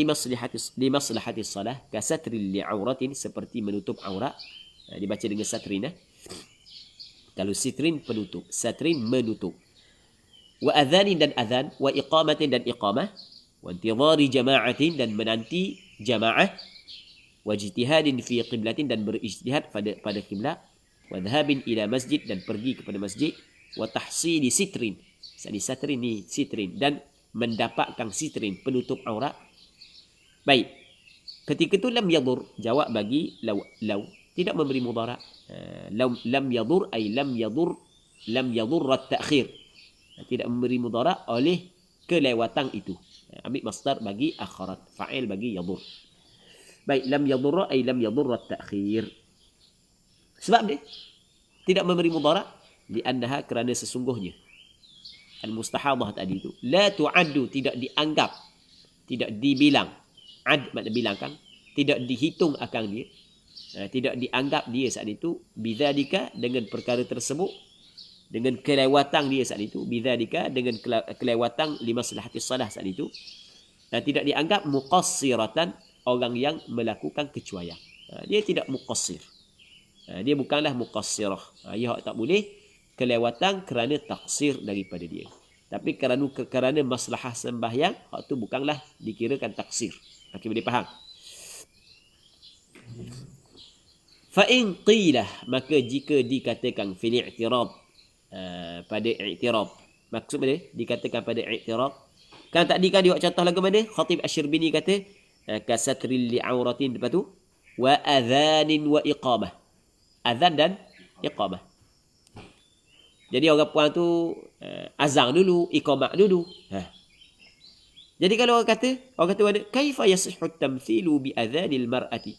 limaslahati salah kasatri li'auratin, seperti menutup aurat. Dibaca dengan satrin. Kalau sitrin penutup, satrin menutup. Wa adhanin dan adhan, wa iqamatin dan iqamah, wa intidhari jama'atin dan menanti jama'ah, wa ijtihadin fi qiblatin dan berijtihad pada qiblat, wa dhahabin ila masjid dan pergi kepada masjid, wa tahsili sitrin. Satrin ni sitrin, dan mendapatkan sitrin penutup aurat. Baik. Ketika itu lam yadur, jawab bagi law tidak memberi mudarat. Lam yadur ay lam yadur at-ta'khir. Tidak memberi mudarat oleh kelewatan itu. Ambil masdar bagi akharat, fa'il bagi yadur. Baik, lam yadur ay lam yadur at-ta'khir. Sebab dia tidak memberi mudarat, li'annaha, kerana sesungguhnya al-mustahadah tadi itu la tu'addu, tidak dianggap, tidak dibilang. Ad makna bilang kan, tidak dihitung akan dia, tidak dianggap dia saat itu, bidzalika, dengan perkara tersebut, dengan kelewatan dia saat itu, bidzalika, dengan kelewatan limaslahati salah saat itu, dan tidak dianggap muqassiratan, orang yang melakukan kecuaian. Dia tidak muqassir, dia bukanlah muqassirah. Ia tak boleh kelewatan kerana taksir daripada dia. Tapi kerana maslahah sembahyang, hak tu bukanlah dikirakan taksir. Okey, boleh faham? Fa in qila, maka jika dikatakan fil i'tirab, pada i'tirab, maksud dia dikatakan pada i'tirab, kan tadi kan dia buat contoh lagu mana? Khatib Asy-Syarbini kata kasatril li'auratin, lepas tu wa adhanin wa iqamah. Azan dan iqamah. Jadi orang puan tu azan dulu, iqamah dulu. Jadi kalau orang kata mana, kaifa yasihhu at-tamthilu bi adhanil mar'ati?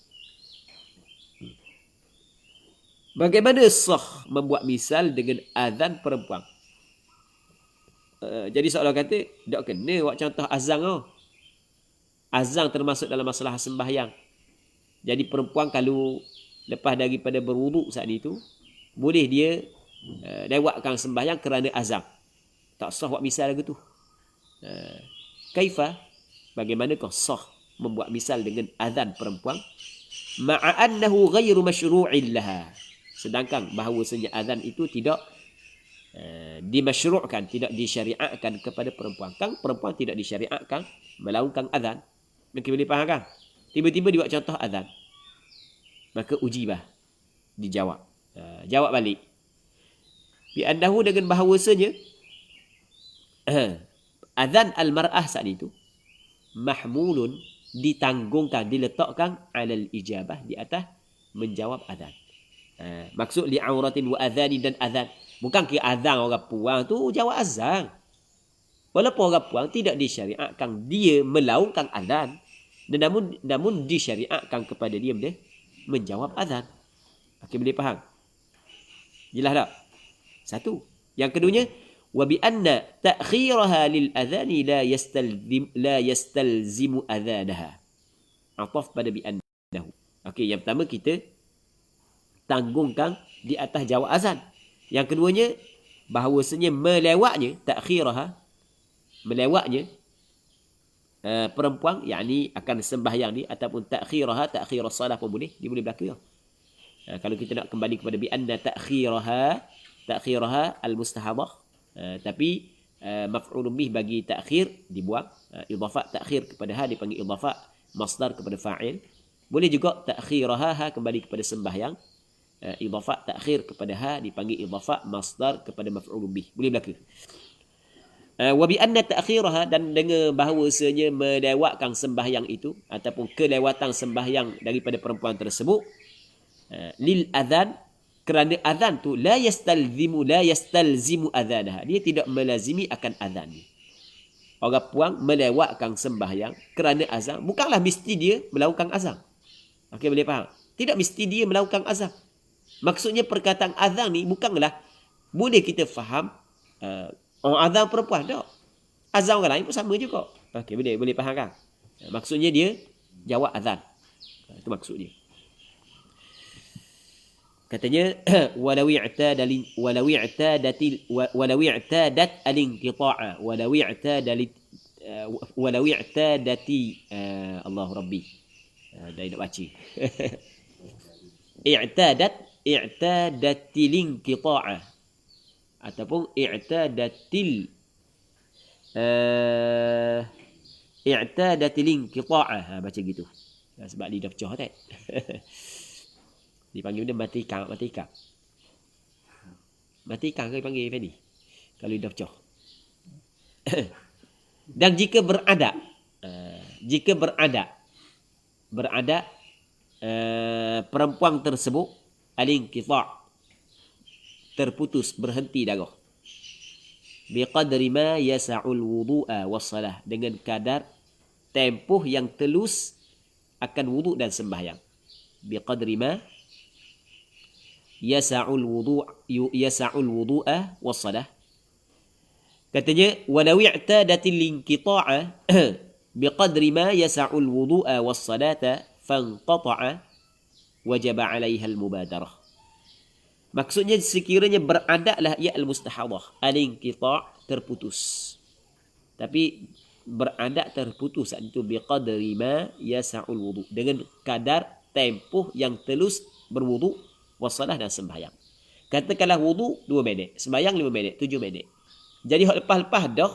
Bagaimana sah membuat misal dengan azan perempuan? Jadi seolah kata, tak kena buat contoh azan tu. Azan termasuk dalam masalah sembahyang. Jadi perempuan kalau lepas daripada berwuduk saat itu, boleh dia lewatkan sembahyang kerana azan. Tak sah buat misal lagu tu. Kaifa, bagaimanakah sah membuat misal dengan azan perempuan? Ma'a annahu ghairu masyru'in laha. Sedangkan bahawasanya azan itu tidak dimasyru'kan, tidak disyariatkan kepada perempuan. Kan perempuan tidak disyariatkan melakukan azan. Mungkin boleh faham kan? Tiba-tiba dia buat contoh azan. Maka ujibah, dijawab. Jawab balik. Bi annahu, dengan bahawasanya azan al-mar'ah saat itu mahmulun, ditanggungkan, diletakkan alal ijabah, di atas menjawab azan. Maksud li'auratin wa adhanin, dan azan. Bukan ke azan orang puang tu jawab azan. Walaupun orang puang tidak disyariatkan dia melaungkan azan, dan namun disyariatkan kepada dia menjawab azan. Okey, boleh faham? Jelas tak? Satu. Yang keduanya, wa bi anna ta'khiraha lil adhani la yastalzimu adhanaha. Ataf pada bi annahu. Okey, yang pertama kita tanggungkan di atas jawab azan. Yang keduanya, bahawasanya melewatnya, ta'khiraha, melewatnya perempuan, yakni akan sembahyang ni, ataupun ta'khiraha, ta'khirah salah pun boleh, dia boleh berlaku. Kalau kita nak kembali kepada bi anna ta'khiraha al-mustahadah, tapi maf'ulun bih bagi ta'khir dibuang, idafat ta'khir kepada ha dipanggil idafat masdar kepada fa'il. Boleh juga ta'khiraha kembali kepada sembahyang, idafat ta'khir kepada ha dipanggil idafat masdar kepada maf'ulun bih. Boleh berlaku. Wa bi anna ta'khiraha, dan dengan bahawasanya melewatkan sembahyang itu ataupun kelewatan sembahyang daripada perempuan tersebut lil adhan, kerana azan tu la yastalzimu adhanaha, dia tidak melazimi akan azan ni. Orang puang melewatkan sembahyang kerana azan, bukanlah mesti dia melakukan azan. Okey, boleh faham? Tidak mesti dia melakukan azan. Maksudnya perkataan azan ni bukanlah boleh kita faham orang azan perempuan, tak. Azan orang lain pun sama juga. Okey, boleh faham kan? Maksudnya dia jawab azan. Itu maksud dia. Katanya walau i'tadat al-inqita'a walau i'tadati Allah Rabbi. Dah nak baca. i'tadatil inqita'a ataupun i'tadatil inqita'a. Baca gitu. Sebab lidah pecah tak? Dipanggil dia matikan ke dipanggil Fendi kalau lidah pecah. Dan jika berada perempuan tersebut al-inqita', terputus, berhenti darah, biqadri ma yasa'ul wudu'a wassalah, dengan kadar tempoh yang telus akan wuduk dan sembahyang. Biqadri ma yasa'ul wudu'a wassalah. Katanya walau i'tadatil inqita'a biqadri ma yasa'ul wudu'a wassalata fanqata'a wajaba 'alaiha al-mubadarah. Maksudnya sekiranya beradaklah ia al-mustahadah, al-inqita', terputus. Tapi beradak terputus saat itu biqadri ma yasa'ul wudu', dengan kadar tempoh yang telus berwudu, wassalah dan sembahyang. Katakanlah wudu 2 minit, sembahyang 5 minit, 7 minit. Jadi hak lepas-lepas dah.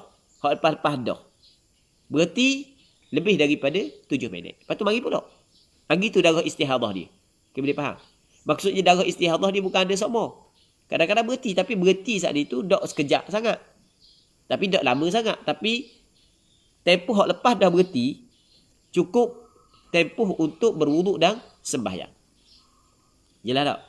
Berarti lebih daripada 7 minit. Lepas tu mari pula. Lagi tu darah istihadah dia. Okay, boleh faham? Maksudnya darah istihadah dia bukan ada sama. Kadang-kadang berhenti, tapi berhenti saat itu dak sekejap sangat. Tapi dak lama sangat. Tapi tempoh hak lepas dah berhenti, cukup tempoh untuk berwuduk dan sembahyang. Jelas tak?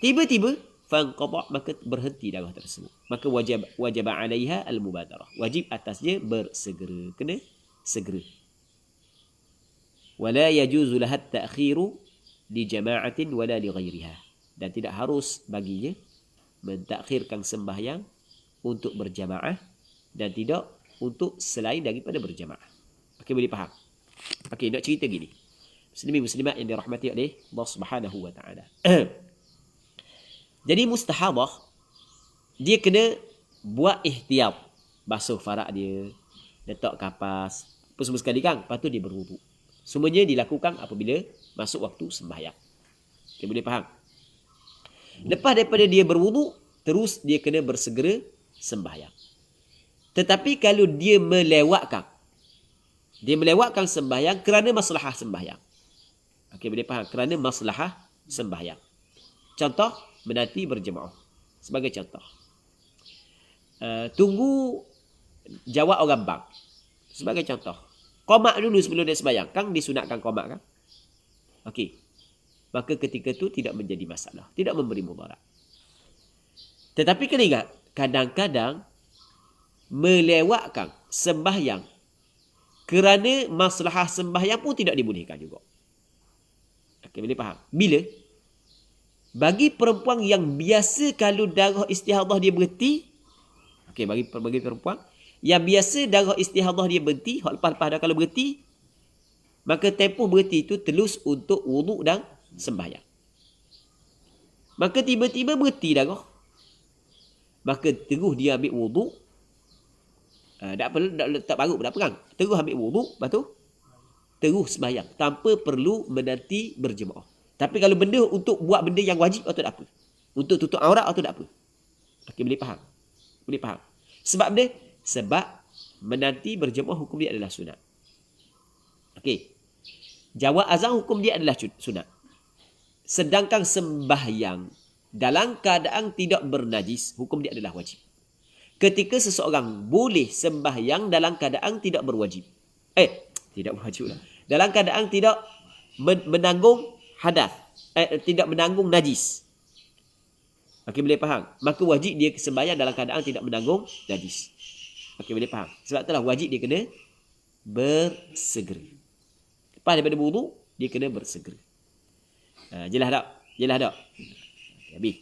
Tiba-tiba fanqata', maka berhenti darah tersebut. Maka wajib 'alaiha al-mubadarah. Wajib atasnya bersegera, kena segera. Wala yajuzu laha at-ta'khiru li jama'atin wala li ghairiha. Dan tidak harus baginya mentakhirkan sembahyang untuk berjamaah dan tidak untuk selain daripada berjamaah. Okey, boleh faham? Okey, nak cerita gini. Muslimin muslimat yang dirahmati oleh Allah Subhanahu wa taala. Jadi mustahadah dia kena buat ihtiyat, basuh farak dia, letak kapas, apa semua sekali kan, lepas tu dia berwuduk. Semuanya dilakukan apabila masuk waktu sembahyang. Okay, boleh faham? Lepas daripada dia berwuduk, terus dia kena bersegera sembahyang. Tetapi kalau dia melewatkan sembahyang kerana maslahah sembahyang. Okey, boleh faham? Kerana maslahah sembahyang. Contoh, menanti berjemaah. Sebagai contoh. Tunggu jawab orang bang. Sebagai contoh. Qomat dulu sebelum dia sembahyang. Kan disunatkan qomat kan? Okey. Maka ketika itu tidak menjadi masalah. Tidak memberi mudarat. Tetapi kena ingat, kadang-kadang melewatkan sembahyang kerana maslahah sembahyang pun tidak dibolehkan juga. Okey, boleh faham? Bila? Bagi perempuan yang biasa kalau darah istihadah dia berhenti, okey, bagi perempuan yang biasa darah istihadah dia berhenti, hak lepas-lepas dah kalau berhenti, maka tempoh berhenti itu telus untuk wuduk dan sembahyang. Maka tiba-tiba berhenti darah, maka terus dia ambil wuduk. Tak perlu nak letak baru, tak pegang. Terus ambil wuduk, lepas tu terus sembahyang tanpa perlu menanti berjemaah. Tapi kalau benda untuk buat benda yang wajib atau tak apa. Untuk tutup aurat atau tak apa. Okey, boleh faham? Boleh faham? Sebab dia? Sebab menanti berjemaah hukum dia adalah sunat. Okey. Jawab azan hukum dia adalah sunat. Sedangkan sembahyang dalam keadaan tidak bernajis, hukum dia adalah wajib. ketika seseorang boleh sembahyang dalam keadaan tidak berwajib. Tidak berwajib lah. Dalam keadaan tidak menanggung hadas. Tidak menanggung najis. Okey, boleh faham? Maka wajib dia sembahyang dalam keadaan tidak menanggung najis. Okey, boleh faham? Sebab itulah wajib dia kena bersegera. Lepas daripada wudu, dia kena bersegera. Jelas tak? Jelas tak? Okay, habis.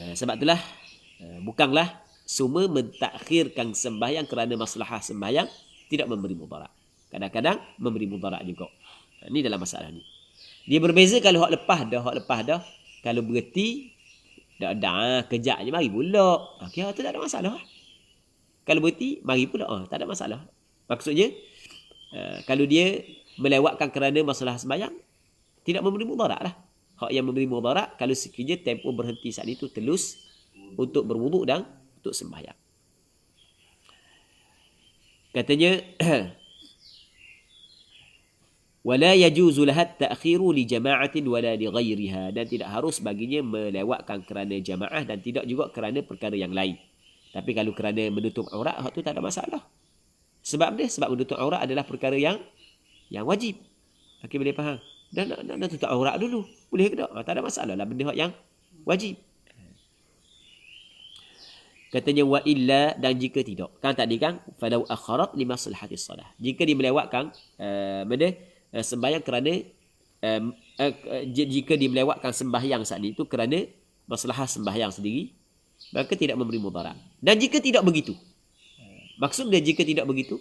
Sebab itulah bukanlah semua mentakhirkan sembahyang kerana masalah sembahyang tidak memberi mudarat. Kadang-kadang memberi mudarat juga. Ini dalam masalah ni. Dia berbeza kalau hak lepas dah. Kalau berhenti dah kejap je mari pula. Kira tu tak ada masalah. Kalau berhenti mari pula, tak ada masalah. Maksudnya kalau dia melewatkan kerana masalah sembahyang tidak memberi mudarat lah. Hak yang memberi mudarat kalau sekiranya tempoh berhenti saat itu telus untuk berwuduk dan untuk sembahyang. Katanya wala yajuzu laha at-ta'khiru li jama'atin wala li ghairiha, dan tidak harus baginya melewatkan kerana jamaah dan tidak juga kerana perkara yang lain. Tapi kalau kerana menutup aurat, hak tu tak ada masalah. Sebab dia sebab menutup aurat adalah perkara yang wajib. Okey, boleh faham? Dan nak tutup aurat dulu. Boleh ke tak? Tak ada masalah lah benda yang wajib. Katanya wa illa, dan jika tidak. Kan tadi kan falau akharat li maslahatis salah. Jika dia melewatkan sembahyang kerana jika dia melewatkan sembahyang saat itu kerana masalah sembahyang sendiri, maka tidak memberi mudarat. Dan jika tidak begitu. Maksud dia jika tidak begitu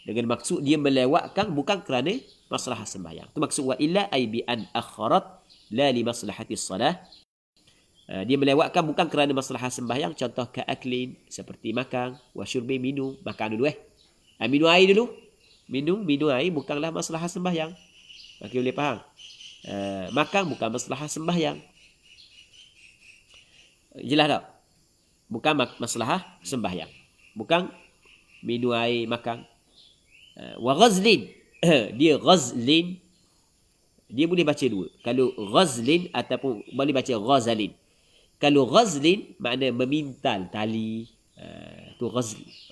dengan maksud dia melewatkan bukan kerana masalah sembahyang. Itu maksud wa illa ay bi an akharat la li maslahatis salah. Dia melewatkan bukan kerana masalah sembahyang, contoh kaaklin seperti makan, wa syurbi minum, makan dulu minum air dulu. Minum air bukanlah masalah sembahyang. Okey, boleh faham? Makan bukan masalah sembahyang. Jelas tak? Bukan masalah sembahyang. Bukan minum air, makan. Wa ghazlin. Dia ghazlin. Dia boleh baca dua. Kalau ghazlin ataupun boleh baca ghazalin. Kalau ghazlin makna memintal tali. Tu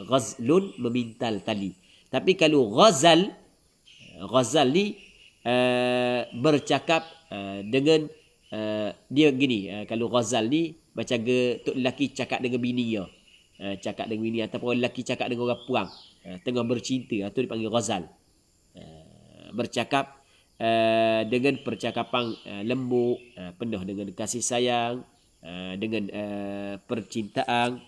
ghazlun memintal tali. Tapi kalau ghazal ni bercakap dengan dia gini. Kalau ghazal ni macam tok lelaki cakap dengan bini dia. Cakap dengan bini ataupun lelaki cakap dengan orang puang. Tengah bercinta, itu dipanggil ghazal. Bercakap dengan percakapan lembut, penuh dengan kasih sayang, dengan percintaan.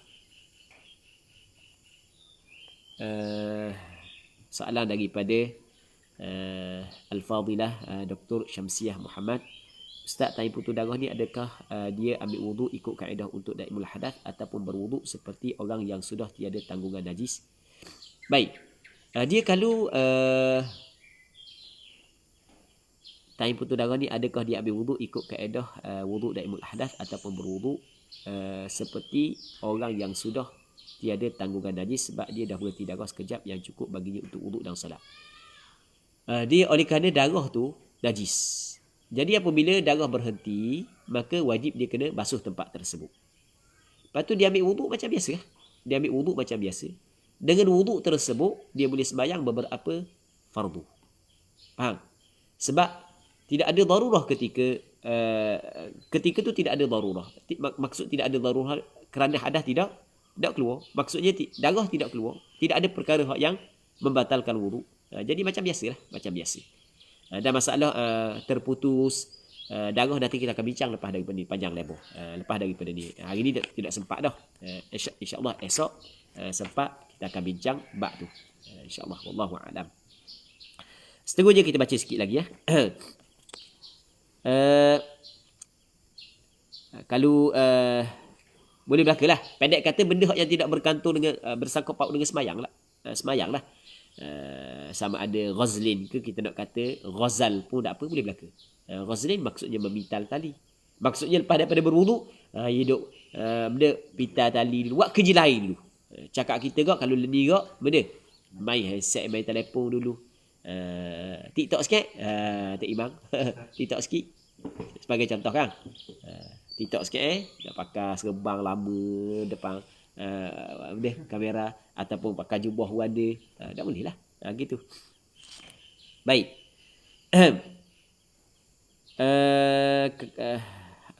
Soalan daripada Al-Fadilah Dr. Syamsiah Muhammad. Ustaz, tanya putus darah ni adakah dia ambil wuduk ikut kaedah untuk daimul hadath ataupun berwuduk seperti orang yang sudah tiada tanggungan najis? Baik. Dia kalau tanya putus darah ni adakah dia ambil wuduk ikut kaedah wuduk daimul hadath ataupun berwuduk seperti orang yang sudah tiada tanggungan najis sebab dia dah berhenti darah sekejap yang cukup baginya untuk wuduk dan salat. Dia oleh kerana darah tu najis. Jadi apabila darah berhenti, maka wajib dia kena basuh tempat tersebut. Lepas tu dia ambil wuduk macam biasa. Dia ambil wuduk macam biasa. Dengan wuduk tersebut, dia boleh sembahyang beberapa fardu. Faham? Sebab tidak ada darurah ketika tu tidak ada darurah. Maksud tidak ada darurah kerana hadas tidak keluar. Maksudnya darah tidak keluar. Tidak ada perkara yang membatalkan wuduk. Jadi macam biasalah, macam biasa. Dan masalah terputus darah nanti kita akan bincang lepas daripada ni, panjang lebar. Lepas daripada ni. Hari ni tidak sempat dah. InsyaAllah esok sempat kita akan bincang bab tu. InsyaAllah. Wallahu a'lam. Seterusnya kita baca sikit lagi ya. Kalau boleh belakalah. Pendek kata benda yang tidak berkantor dengan bersangkut paut dengan semayang lah. Semayang lah. Sama ada ghazlin ke kita nak kata ghazal pun tak apa, boleh belaka. Ghazlin maksudnya memintal tali. Maksudnya lepas daripada berwuduk hidup benda pital tali dulu, buat kerja lain dulu. Cakap kita kau kalau lendi kau benda main handset, main telefon dulu. TikTok sikit. Tak Imam. TikTok sikit sebagai contoh kan. TikTok sikit nak pakai serban lama depan kamera ataupun pakai jubah warna, tak boleh lah. Gitu. Baik.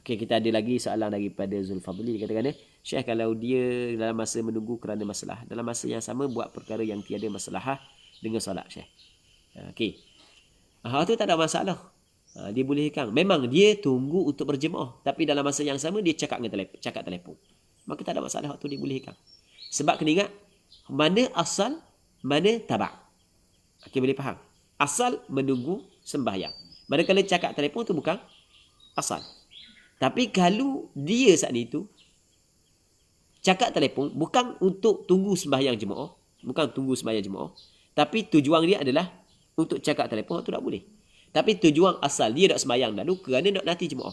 Okay, kita ada lagi soalan daripada Zulfadli. Dia katakan, Syekh, kalau dia dalam masa menunggu kerana masalah, dalam masa yang sama buat perkara yang tiada masalah dengan solat, Syekh. Okey. Hal tu tak ada masalah. Dia bolehkan. Memang dia tunggu untuk berjemaah, tapi dalam masa yang sama dia cakap telefon. Maka tak ada masalah, hal tu dia bolehkan. Sebab kena ingat, mana asal, mana tabak. Okey, boleh faham? Asal menunggu sembahyang. Manakala cakap telefon tu bukan asal. Tapi kalau dia saat itu cakap telefon bukan untuk tunggu sembahyang jemaah, tapi tujuan dia adalah untuk cakap telefon, tu tak boleh. Tapi tujuan asal dia nak sembahyang dulu kerana nak nanti jemaah.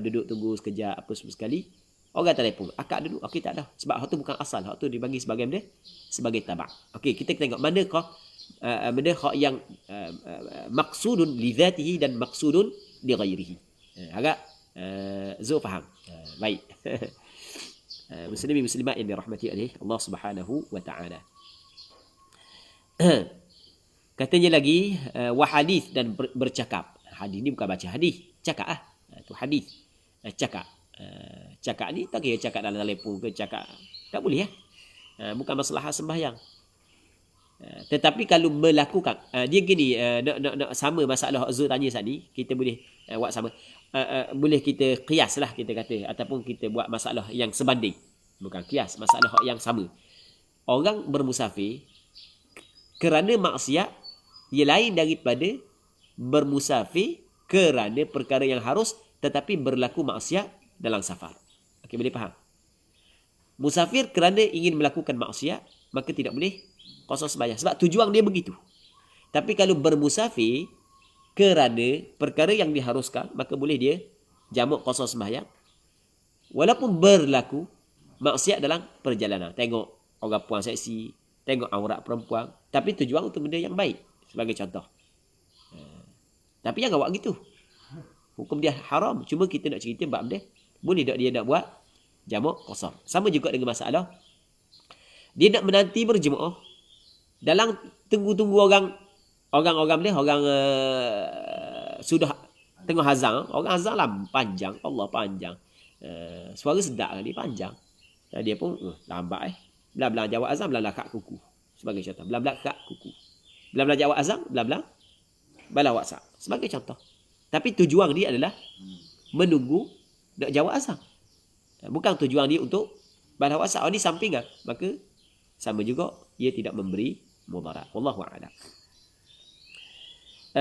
Duduk tunggu sekejap apa sekali, orang telefon, akak dulu. Okey, tak ada. Sebab hak tu bukan asal, hak tu dibagi sebagai tabak. Okey, kita tengok manakah benda hak yang maksudun li dhatihi dan maksudun li ghairihi. Agak Zul faham. Baik. Muslimin muslimat yang dirahmati oleh Allah Subhanahu wa taala. Katanya lagi wahadith dan bercakap. Hadis ni bukan baca hadis, cakap tu hadis. Cakap. Cakap ni tak kira cakap dalam telefon ke cakap. Tak boleh bukan masalah sembahyang. Tetapi kalau melakukan dia gini, nak sama masalah Zul tanya tadi, kita boleh buat sama. Boleh kita qiyas lah, kita kata, ataupun kita buat masalah yang sebanding. Bukan qiyas, masalah yang sama. Orang bermusafir kerana maksiat dia lain daripada bermusafir kerana perkara yang harus tetapi berlaku maksiat dalam safar. Okey, boleh faham? Musafir kerana ingin melakukan maksiat, maka tidak boleh qasar sembahyang sebab tujuan dia begitu. Tapi kalau bermusafir kerana perkara yang diharuskan, maka boleh dia jamak qasar sembahyang walaupun berlaku maksiat dalam perjalanan. Tengok orang puan seksi, tengok aurat perempuan, tapi tujuan untuk benda yang baik, sebagai contoh. Tapi jangan buat gitu. Hukum dia haram. Cuma kita nak cerita bab dia, boleh tak dia nak buat jamak qasar. Sama juga dengan masalah dia nak menanti berjemaah dalam tunggu-tunggu orang sudah tengah azan. Orang azan lah panjang, Allah panjang. Suara sedap kali panjang. Dia pun lambat Belah-belah jawab azan, belah-belah kat kuku. Sebagai contoh. Belah-belah kat kuku. Belah-belah jawab azan, belah-belah balas WhatsApp. Sebagai contoh. Tapi tujuan dia adalah menunggu nak jawab azan. Bukan tujuan dia untuk balas WhatsApp. Ini sampingan. Maka sama juga ia tidak memberi mudarat. Wallahu a'lam.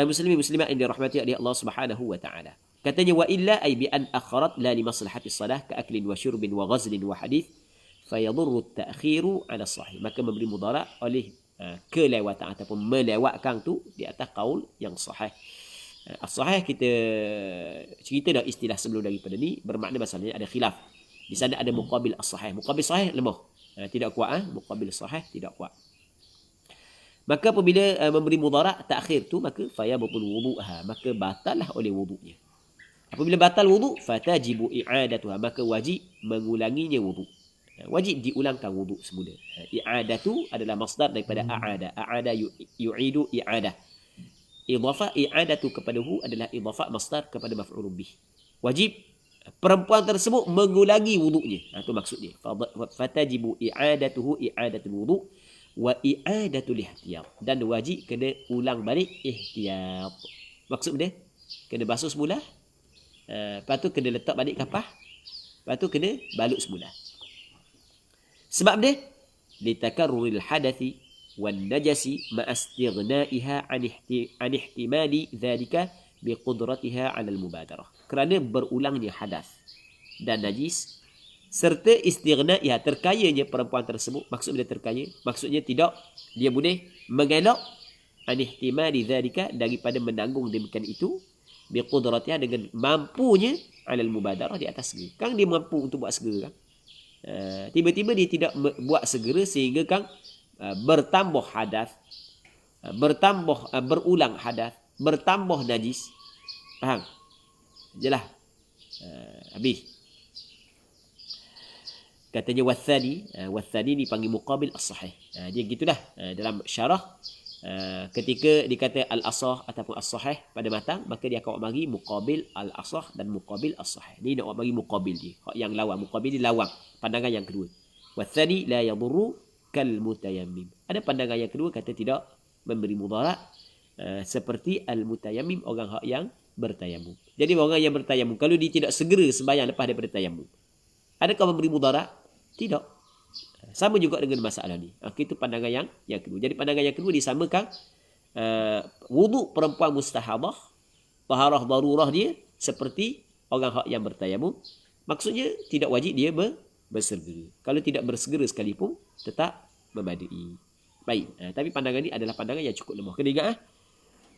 Muslimin muslimat yang dirahmati oleh Allah Subhanahu wa taala. Katanya wa illa ay bi an akharat la li maslahati salah ka aklin wa syurbin wa ghazlin wa hadith fayadurru at-ta'khiru 'ala sahih. Maka memberi mudarat oleh kelewatan ataupun melewatkan tu di atas qaul yang sahih. As-sahih kita cerita dah istilah sebelum daripada ni, bermakna masalahnya ada khilaf. Di sana ada muqabil as-sahih. Muqabil sahih lemah. Tidak kuat. Muqabil sahih tidak kuat. Maka apabila memberi mudarat takhir tu, maka fayabatul wudu'ha, maka batallah oleh wudu'nya. Apabila batal wudu', fatajibu i'adatuha, maka wajib mengulanginya wudu'. Wajib diulangkan wudu' semula. I'adatu adalah masdar daripada a'ada. A'ada yu'idu i'adah. Idhafah i'adatu kepada hu adalah idhafah masdar kepada maf'ulun bih. Wajib perempuan tersebut mengulangi wudu'nya. Itu maksudnya. Fatajibu i'adatuhu i'adatul wudu' wa i'adatul ihtiyat, dan wajib kena ulang balik ihtiyat. Maksud dia kena basuh semula, lepas tu kena letak balik kapah, lepas tu kena balut semula. Sebab dia litakarruril hadathi wan najasi ma istighnaiha an ihtimali dhalika biqudratiha 'ala al-mubadarah. Kerana berulangnya hadas dan najis serta istighnaiha, terkayanya perempuan tersebut. Maksud dia terkaya, maksudnya tidak dia boleh mengelak an ihtimali dhalika, daripada menanggung demikian itu, biqudratiha, dengan mampunya 'ala al-mubadarah, di atas segera. Kan dia mampu untuk buat segera kan. Tiba-tiba dia tidak buat segera sehingga kan bertambah hadas, berulang hadas, bertambah najis. Faham? Jelah. Habis. katanya wathani dipanggil muqabil as-sahih. Dia gitulah dalam syarah. Ketika dikata al-asah ataupun as-sahih pada matang, maka dia akan bagi muqabil al-asah dan muqabil as-sahih. Ni nak bagi muqabil dia, yang lawan. Muqabil dia lawan, pandangan yang kedua. Wathani la yadurru kal mutayammim. Ada pandangan yang kedua kata tidak memberi mudarat, seperti al-mutayammim, orang yang bertayamum. Jadi orang yang bertayamum, kalau dia tidak segera sembahyang lepas daripada tayamum, adakah memberi mudarat? Tidak. Sama juga dengan masalah ni. Itu pandangan yang kedua. Jadi pandangan yang kedua disamakan wuduk perempuan mustahadah, taharah darurah dia seperti orang yang bertayamum. Maksudnya tidak wajib dia bersegera. Kalau tidak bersegera sekalipun tetap memadai. Baik. Tapi pandangan ni adalah pandangan yang cukup lemah. Kena ingat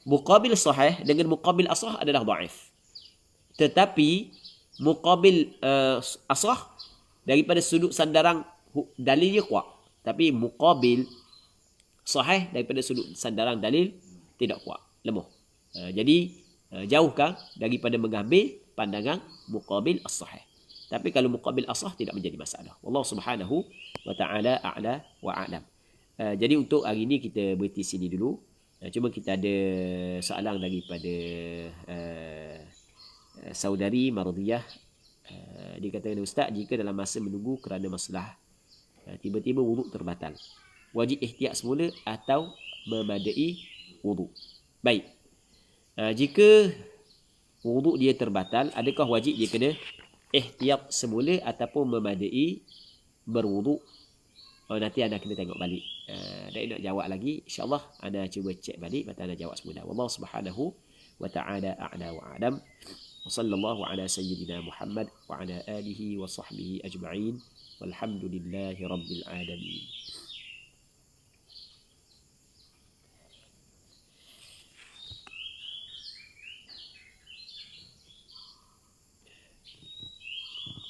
muqabil sahih dengan muqabil asah adalah dhaif. Tetapi muqabil asah daripada sudut sandaran dalilnya kuat, tapi muqabil sahih daripada sudut sandaran dalil tidak kuat, lemah. Jadi jauhkan daripada mengambil pandangan muqabil as-sahih. Tapi kalau muqabil as-sah tidak menjadi masalah. Wallahu subhanahu wa ta'ala a'la wa a'lam. Jadi untuk hari ini kita berhenti sini dulu. Cuma kita ada soalan daripada saudari Mardiyah. Dia kata, Ustaz, jika dalam masa menunggu kerana masalah tiba-tiba wuduk terbatal, wajib ihtiyat semula atau memadai wuduk? Baik. Jika wuduk dia terbatal, adakah wajib dia kena ihtiyat semula ataupun memadai berwuduk? Nanti anda kena tengok balik. Dan nak jawab lagi, insya-Allah anda cuba cek balik, baru anda jawab semula. Wallahu subhanahu wa ta'ala a'la wa a'lam. وصلى الله على سيدنا محمد وعلى آله وصحبه أجمعين والحمد لله رب العالمين.